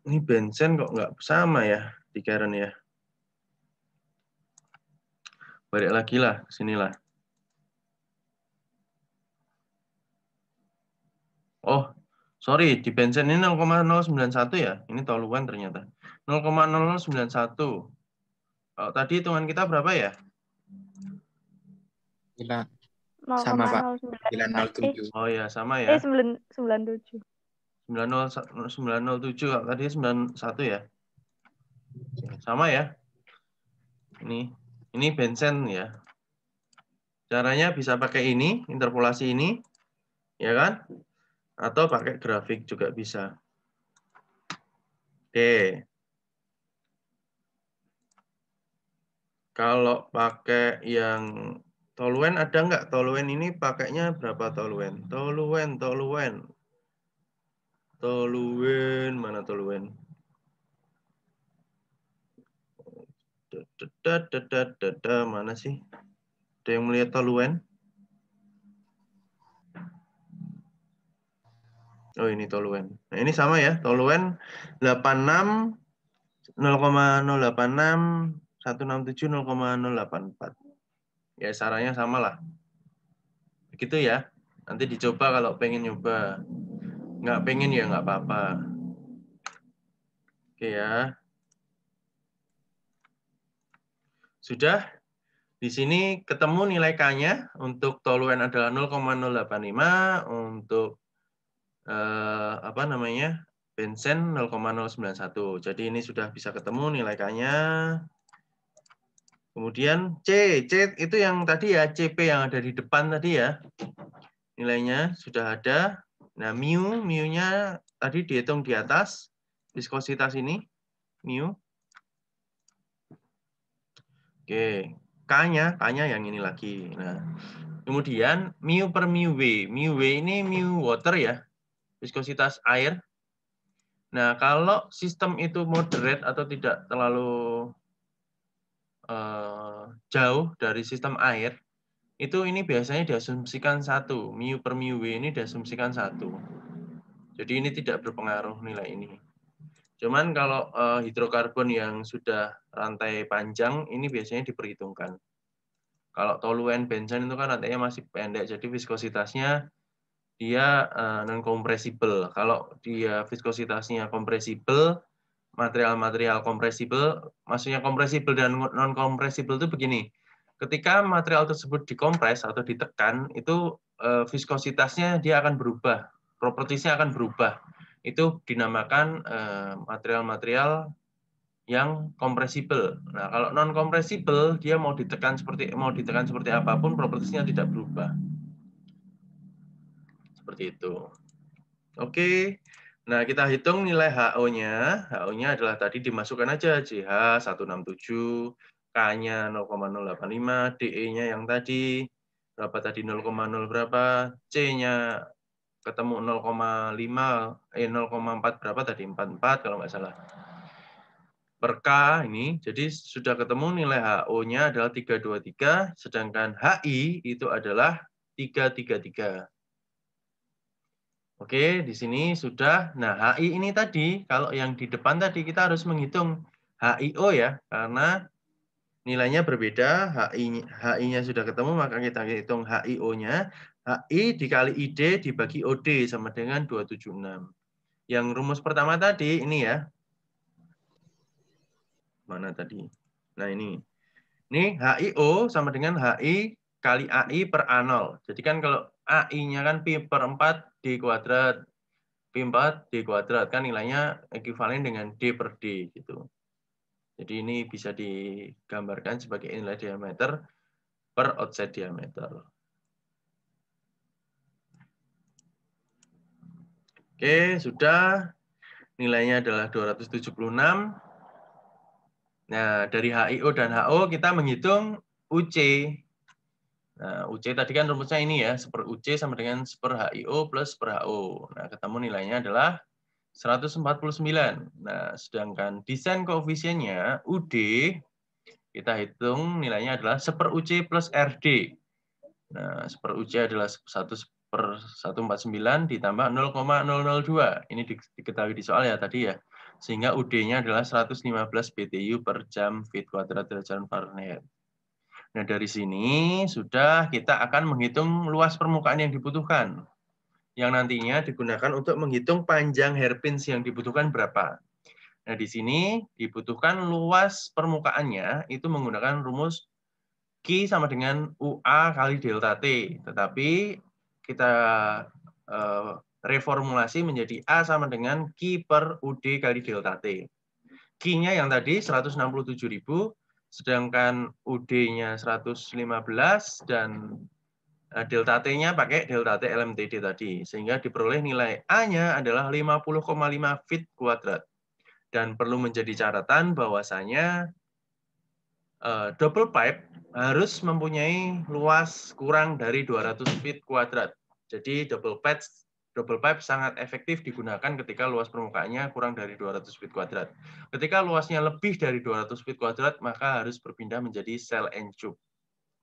A: Ini benzen kok nggak sama ya di Karen ya. Balik lagi lah, sinilah. Oh, sorry, di benzen ini 0,091 ya. Ini toluan ternyata. 0,0091. Kalau tadi hitungan kita berapa ya?
B: Gila. Sama Pak.
C: 0,094
B: 907.
A: Oh ya, sama ya.
C: 997.
A: 907, kalau tadi 91 ya. Sama ya. Ini benzen ya. Caranya bisa pakai ini, interpolasi ini, ya kan? Atau pakai grafik juga bisa. Oke. Kalau pakai yang toluen ada nggak? Toluen ini pakainya berapa toluen? Toluen. Toluen, mana toluen? Mana sih? Ada yang melihat toluen? Oh, ini toluen. Nah, ini sama ya. Toluen 86 0,086 167 0,084. Ya, caranya sama lah. Begitu ya. Nanti dicoba kalau pengen nyoba. Nggak pengen ya nggak apa-apa. Oke ya. Sudah. Di sini ketemu nilai K-nya. Untuk toluen adalah 0,085. Untuk apa namanya? Benzen 0,091. Jadi ini sudah bisa ketemu nilai K-nya. Kemudian C itu yang tadi ya, CP yang ada di depan tadi ya. Nilainya sudah ada. Nah, mu-nya tadi dihitung di atas. Viskositas ini, mu. Oke, K-nya yang ini lagi. Nah, kemudian mu per mu W. Mu W ini mu water ya, viskositas air. Nah, kalau sistem itu moderate atau tidak terlalu jauh dari sistem air, itu ini biasanya diasumsikan 1. Mu per mu W ini diasumsikan 1. Jadi ini tidak berpengaruh nilai ini. Cuman kalau hidrokarbon yang sudah rantai panjang, ini biasanya diperhitungkan. Kalau toluen benzen itu kan rantainya masih pendek, jadi viskositasnya dia non-compressible. Kalau dia viskositasnya compressible, material-material compressible, maksudnya compressible dan non-compressible itu begini. Ketika material tersebut dikompres atau ditekan, itu viskositasnya dia akan berubah, propertiesnya akan berubah. Itu dinamakan material-material yang compressible. Nah, kalau non-compressible, dia mau ditekan seperti apapun, propertiesnya tidak berubah. Seperti itu. Oke. Nah, kita hitung nilai HO-nya. HO-nya adalah tadi dimasukkan aja JH 167, K-nya 0,085, DE-nya yang tadi berapa tadi 0,0 berapa, C-nya ketemu 0,4 berapa tadi 44 kalau nggak salah. Per K ini, jadi sudah ketemu nilai HO-nya adalah 323, sedangkan HI itu adalah 333. Oke, di sini sudah. Nah, HI ini tadi, kalau yang di depan tadi kita harus menghitung HIO ya, karena nilainya berbeda, HI-nya sudah ketemu, maka kita hitung HIO-nya. HI dikali ID dibagi OD sama dengan 276. Yang rumus pertama tadi, ini ya. Mana tadi? Nah, ini. Ini HIO sama dengan HI kali AI per A0. Jadi kan kalau AI-nya kan Pi per 4 D kuadrat. P4 D kuadrat kan nilainya ekuivalen dengan D per D gitu. Jadi ini bisa digambarkan sebagai nilai diameter per outside diameter. Oke, sudah. Nilainya adalah 276. Nah, dari HIO dan HO kita menghitung UC. Nah, UC tadi kan rumusnya ini ya, 1/UC sama dengan 1/HIO plus 1/HO. Nah, ketemu nilainya adalah 149. Nah, sedangkan desain koefisiennya UD, kita hitung nilainya adalah 1/UC plus RD. Nah, 1/UC adalah 1/149 ditambah 0,002. Ini diketahui di soal ya tadi ya. Sehingga UD-nya adalah 115 BTU per jam feet kuadrat derajat Fahrenheit. Nah, dari sini sudah kita akan menghitung luas permukaan yang dibutuhkan. Yang nantinya digunakan untuk menghitung panjang hairpins yang dibutuhkan berapa. Nah, di sini dibutuhkan luas permukaannya itu menggunakan rumus Q sama dengan UA kali delta T. Tetapi kita reformulasi menjadi A sama dengan Q per UD kali delta T. Q-nya yang tadi 167.000, sedangkan UD-nya 115, dan delta T-nya pakai delta T LMTD tadi. Sehingga diperoleh nilai A-nya adalah 50,5 feet kuadrat. Dan perlu menjadi catatan bahwasanya double pipe harus mempunyai luas kurang dari 200 feet kuadrat. Jadi double pipe sangat efektif digunakan ketika luas permukaannya kurang dari 200 feet kuadrat. Ketika luasnya lebih dari 200 feet kuadrat, maka harus berpindah menjadi cell and tube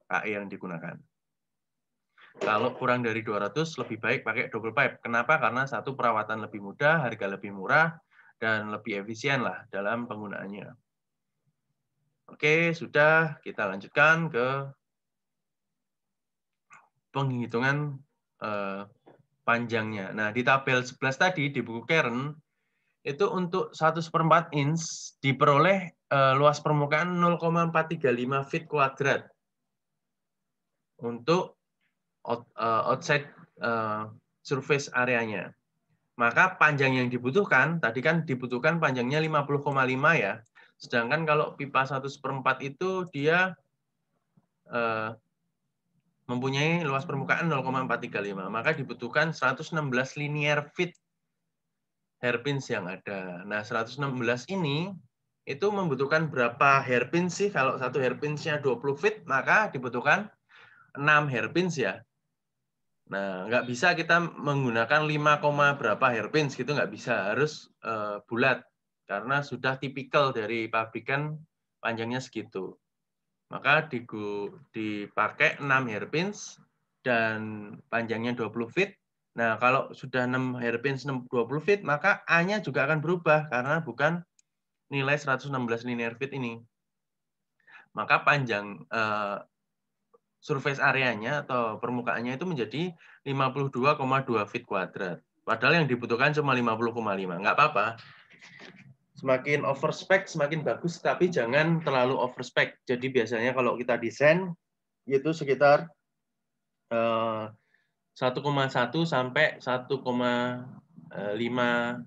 A: KE yang digunakan. Kalau kurang dari 200, lebih baik pakai double pipe. Kenapa? Karena satu, perawatan lebih mudah, harga lebih murah, dan lebih efisien lah dalam penggunaannya. Oke, sudah. Kita lanjutkan ke penghitungan panjangnya. Nah, di tabel 11 tadi, di buku Karen, itu untuk 1/4 inch diperoleh luas permukaan 0,435 feet kuadrat untuk outside surface areanya. Maka panjang yang dibutuhkan, tadi kan dibutuhkan panjangnya 50,5 ya. Sedangkan kalau pipa 1/4 itu dia mempunyai luas permukaan 0,435. Maka dibutuhkan 116 linear feet hairpins yang ada. Nah, 116 ini itu membutuhkan berapa hairpins sih? Kalau satu hairpinsnya 20 feet, maka dibutuhkan 6 hairpins ya. Nah, nggak bisa kita menggunakan 5, berapa hairpins gitu, nggak bisa. Harus bulat, karena sudah tipikal dari pabrikan panjangnya segitu. Maka dipakai 6 hairpins dan panjangnya 20 feet. Nah, kalau sudah 6 hairpins 20 feet, maka A-nya juga akan berubah, karena bukan nilai 116 linear feet ini. Maka panjang surface areanya atau permukaannya itu menjadi 52,2 feet kuadrat. Padahal yang dibutuhkan cuma 50,5. Nggak apa-apa. Semakin overspec semakin bagus, tapi jangan terlalu overspec. Jadi biasanya kalau kita desain itu sekitar 1,1 sampai 1,5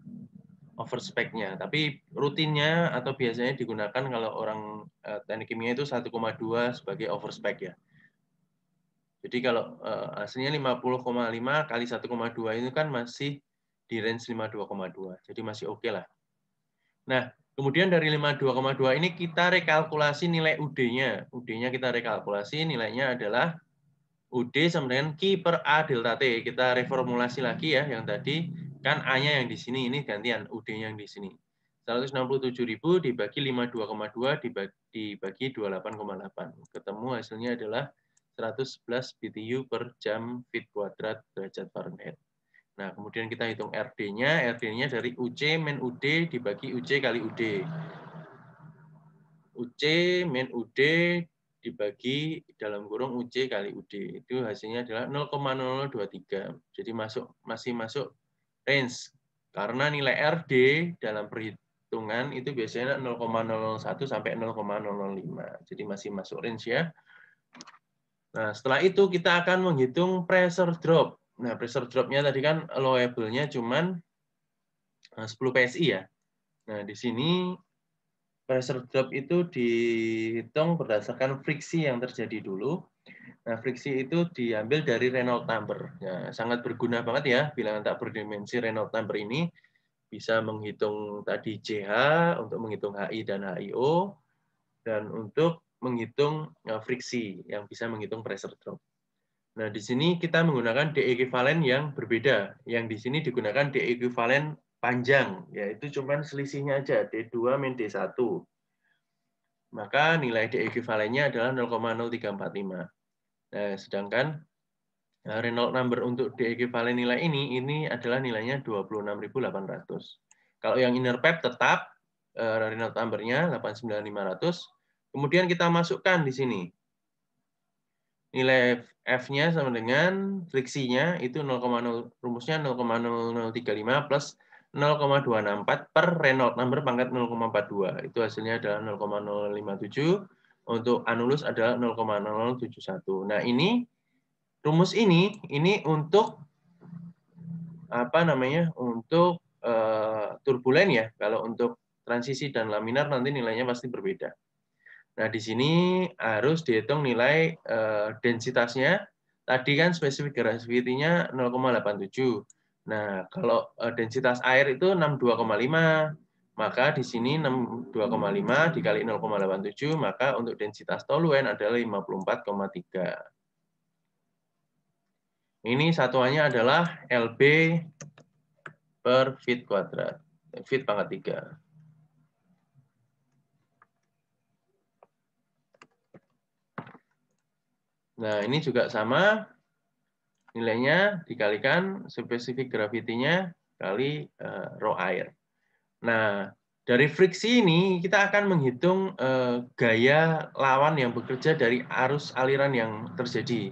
A: overspec-nya. Tapi rutinnya atau biasanya digunakan kalau orang teknik kimia itu 1,2 sebagai overspec ya. Jadi kalau hasilnya 50,5 kali 1,2 itu kan masih di range 52,2. Jadi masih oke lah. Nah, kemudian dari 52,2 ini kita rekalkulasi nilai UD-nya. UD-nya kita rekalkulasi, nilainya adalah UD sama dengan Q per A delta T. Kita reformulasi lagi ya, yang tadi kan A-nya yang di sini, ini gantian UD-nya yang di sini. 167.000 dibagi 52,2 dibagi 28,8. Ketemu hasilnya adalah 111 BTU per jam feet kuadrat derajat Fahrenheit. Nah, kemudian kita hitung RD-nya. RD-nya dari UC min UD dibagi UC kali UD. UC min UD dibagi dalam kurung UC kali UD. Itu hasilnya adalah 0,0023. Jadi masih masuk range. Karena nilai RD dalam perhitungan itu biasanya 0,001 sampai 0,005. Jadi masih masuk range ya. Nah, setelah itu kita akan menghitung pressure drop. Nah, pressure drop-nya tadi kan allowable-nya cuma 10 PSI ya. Nah, di sini pressure drop itu dihitung berdasarkan friksi yang terjadi dulu. Nah, friksi itu diambil dari Reynolds number. Ya, sangat berguna banget ya bilangan tak berdimensi Reynolds number ini. Bisa menghitung tadi JH, untuk menghitung HI dan HIO, dan untuk menghitung friksi yang bisa menghitung pressure drop. Nah, di sini kita menggunakan D ekuivalen yang berbeda. Yang di sini digunakan D ekuivalen panjang, yaitu cuman selisihnya aja, D2 min D1. Maka nilai D ekuivalennya adalah 0,0345. Nah, sedangkan Reynolds number untuk D ekuivalen nilai ini adalah nilainya 26.800. Kalau yang inner pep tetap Reynolds number-nya 89.500. Kemudian kita masukkan di sini. Nilai F-nya sama dengan friksinya itu 0,0, rumusnya 0,0035 plus 0,264 per Reynolds number pangkat 0,42. Itu hasilnya adalah 0,057. Untuk anulus adalah 0,0071. Nah, ini rumus ini untuk apa namanya? Untuk turbulen ya. Kalau untuk transisi dan laminar nanti nilainya pasti berbeda. Nah, di sini harus dihitung nilai densitasnya. Tadi kan specific gravity-nya 0,87. Nah, kalau densitas air itu 62,5, maka di sini 62,5 dikali 0,87, maka untuk densitas toluen adalah 54,3. Ini satuannya adalah LB per feet kuadrat, feet pangkat 3. Nah, ini juga sama, nilainya dikalikan specific gravity-nya kali rho air. Nah, dari friksi ini kita akan menghitung gaya lawan yang bekerja dari arus aliran yang terjadi.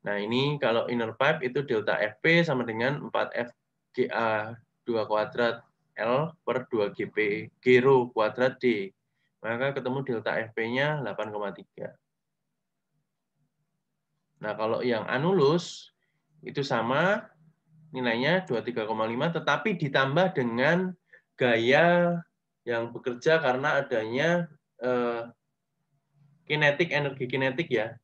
A: Nah, ini kalau inner pipe itu delta FP sama dengan 4F GA 2 kuadrat L per 2 GP G rho kuadrat D. Maka ketemu delta FP-nya 8,3. Nah, kalau yang anulus itu sama nilainya 23,5 tetapi ditambah dengan gaya yang bekerja karena adanya energi kinetik ya.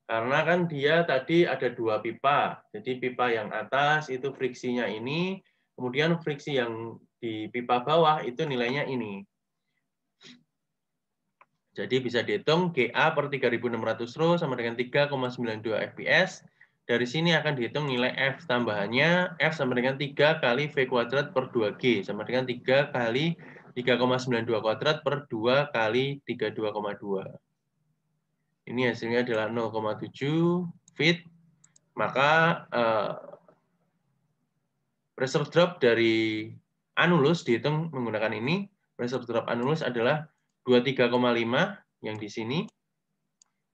A: Karena kan dia tadi ada 2 pipa. Jadi pipa yang atas itu friksinya ini, kemudian friksi yang di pipa bawah itu nilainya ini. Jadi bisa dihitung GA per 3.600 rho sama dengan 3,92 fps. Dari sini akan dihitung nilai F tambahannya, F sama dengan 3 kali V kuadrat per 2G, sama dengan 3 kali 3,92 kuadrat per 2 kali 32,2. Ini hasilnya adalah 0,7 feet. Maka pressure drop dari anulus dihitung menggunakan ini. Pressure drop anulus adalah 23,5 yang di sini.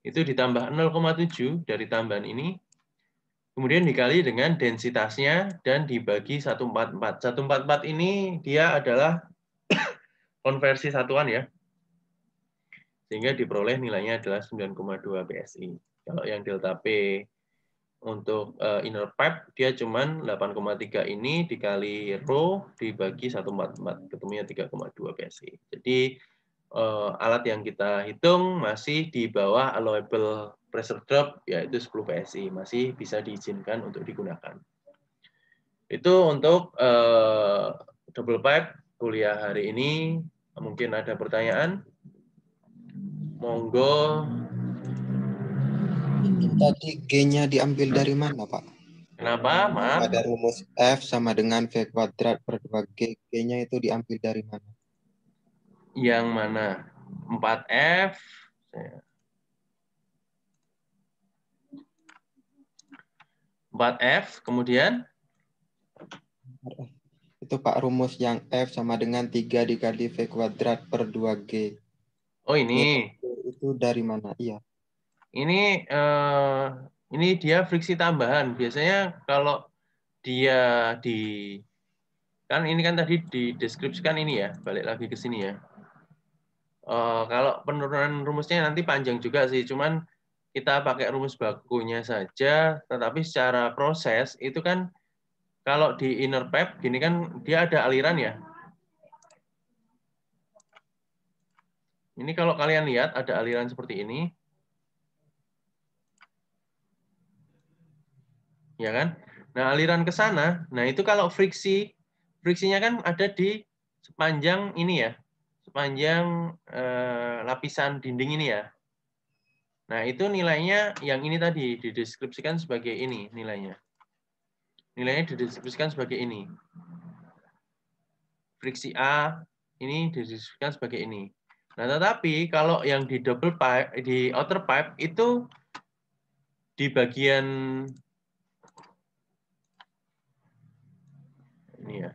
A: Itu ditambah 0,7 dari tambahan ini. Kemudian dikali dengan densitasnya dan dibagi 144. 144 ini dia adalah konversi satuan ya. Sehingga diperoleh nilainya adalah 9,2 PSI. Kalau yang delta P untuk inner pipe dia cuman 8,3 ini dikali rho dibagi 144, ketemunya 3,2 PSI. Jadi alat yang kita hitung masih di bawah allowable pressure drop yaitu 10 PSI, masih bisa diizinkan untuk digunakan. Itu untuk double pipe kuliah hari ini. Mungkin ada pertanyaan? Monggo.
D: Tadi G-nya diambil dari mana, Pak?
A: Kenapa? Maaf.
D: Pada rumus F sama dengan V kuadrat per 2G. G-nya itu diambil dari mana?
A: Yang mana? 4F. 4F, kemudian?
D: Itu Pak, rumus yang F sama dengan 3 dikali V kuadrat per 2G.
A: Oh, ini.
D: Itu dari mana? Iya.
A: Ini dia friksi tambahan. Biasanya kalau dia kan ini kan tadi dideskripsikan ini ya, balik lagi ke sini ya. Kalau penurunan rumusnya nanti panjang juga sih, cuman kita pakai rumus bakunya saja, tetapi secara proses itu kan kalau di inner pipe gini kan dia ada aliran ya. Ini kalau kalian lihat ada aliran seperti ini. Ya kan? Nah, aliran ke sana, nah itu kalau friksinya kan ada di sepanjang ini ya, sepanjang lapisan dinding ini ya. Nah, itu nilainya yang ini tadi dideskripsikan sebagai ini nilainya. Nilainya dideskripsikan sebagai ini. Friksi A ini dideskripsikan sebagai ini. Nah, tetapi kalau yang di double pipe, di outer pipe itu di bagian ini ya.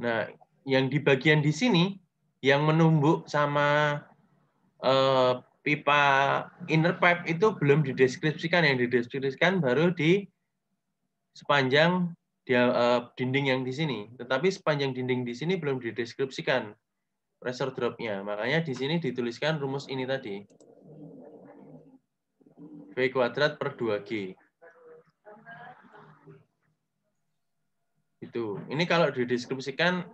A: Nah, yang di bagian di sini yang menumbuk sama pipa inner pipe itu belum dideskripsikan. Yang dideskripsikan baru di sepanjang dinding yang di sini. Tetapi sepanjang dinding di sini belum dideskripsikan pressure drop-nya. Makanya di sini dituliskan rumus ini tadi. V kuadrat per 2G. Itu. Ini kalau dideskripsikan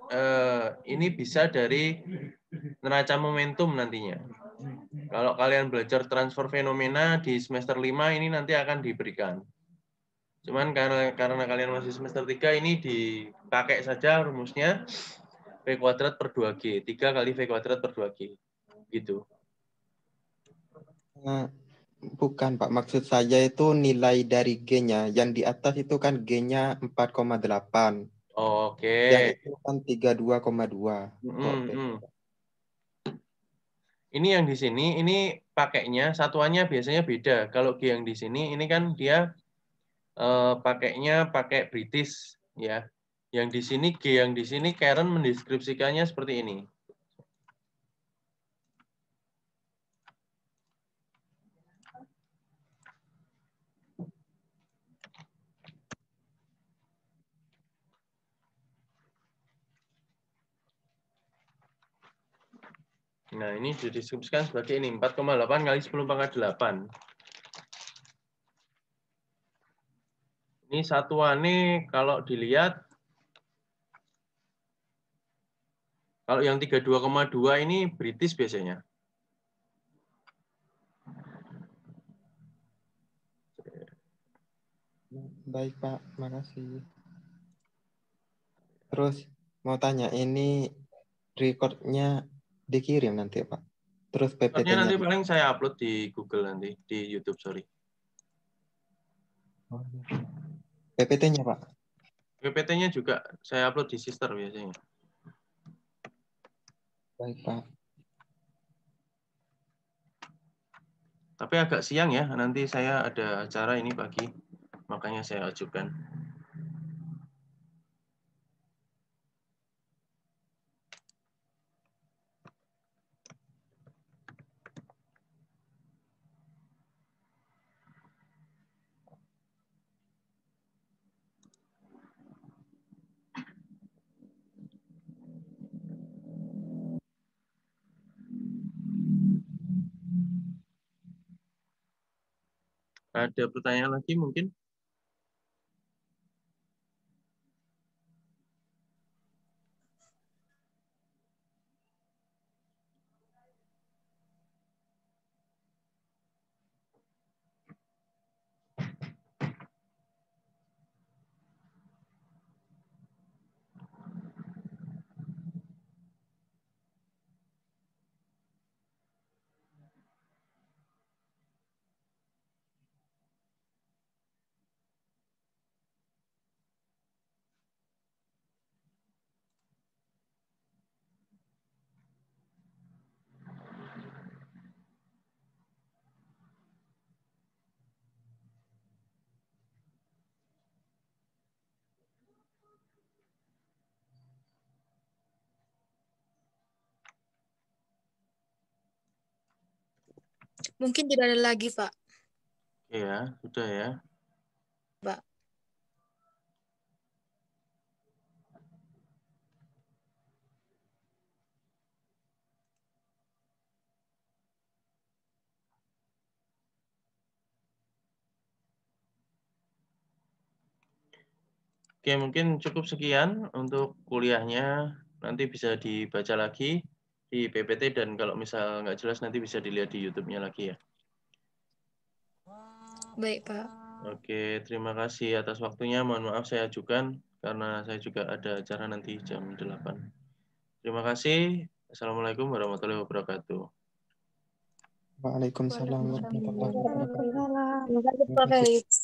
A: ini bisa dari neraca momentum nantinya. Kalau kalian belajar transfer fenomena di semester 5 ini nanti akan diberikan. Cuman karena kalian masih semester 3 ini dipakai saja rumusnya V kuadrat per 2G. 3 kali V kuadrat per 2G. Gitu.
D: Bukan, Pak. Maksud saya itu nilai dari G-nya. Yang di atas itu kan G-nya 4,8.
A: Oke.
D: Yang itu kan 32,2.
A: Ini yang di sini, ini pakainya, satuannya biasanya beda. Kalau G yang di sini, ini kan dia pakainya pakai British. Ya. Yang di sini, G yang di sini, Karen mendeskripsikannya seperti ini. Nah, ini dideskripsikan sebagai ini, 4,8 kali 10 pangkat 8. Ini satuannya kalau dilihat, kalau yang 32,2 ini British biasanya.
D: Baik, Pak. Makasih. Terus mau tanya, ini recordnya dikirim nanti, Pak? Terus
A: Soalnya
D: PPT-nya?
A: nanti paling saya upload di Google nanti, di YouTube, sorry.
D: PPT-nya, Pak?
A: PPT-nya juga saya upload di Sister biasanya.
D: Baik, Pak.
A: Tapi agak siang ya, nanti saya ada acara ini pagi, makanya saya ajukan. Ada pertanyaan lagi mungkin?
E: Mungkin tidak ada lagi, Pak.
A: Iya, sudah ya.
E: Pak.
A: Oke, mungkin cukup sekian untuk kuliahnya. Nanti bisa dibaca lagi di PPT dan kalau misal nggak jelas nanti bisa dilihat di YouTube-nya lagi ya.
E: Baik, Pak.
A: Oke, terima kasih atas waktunya. Mohon maaf saya ajukan karena saya juga ada acara nanti jam 8. Terima kasih. Assalamualaikum warahmatullahi wabarakatuh.
D: Waalaikumsalam warahmatullahi wabarakatuh.
E: Terima kasih, Pak Felix.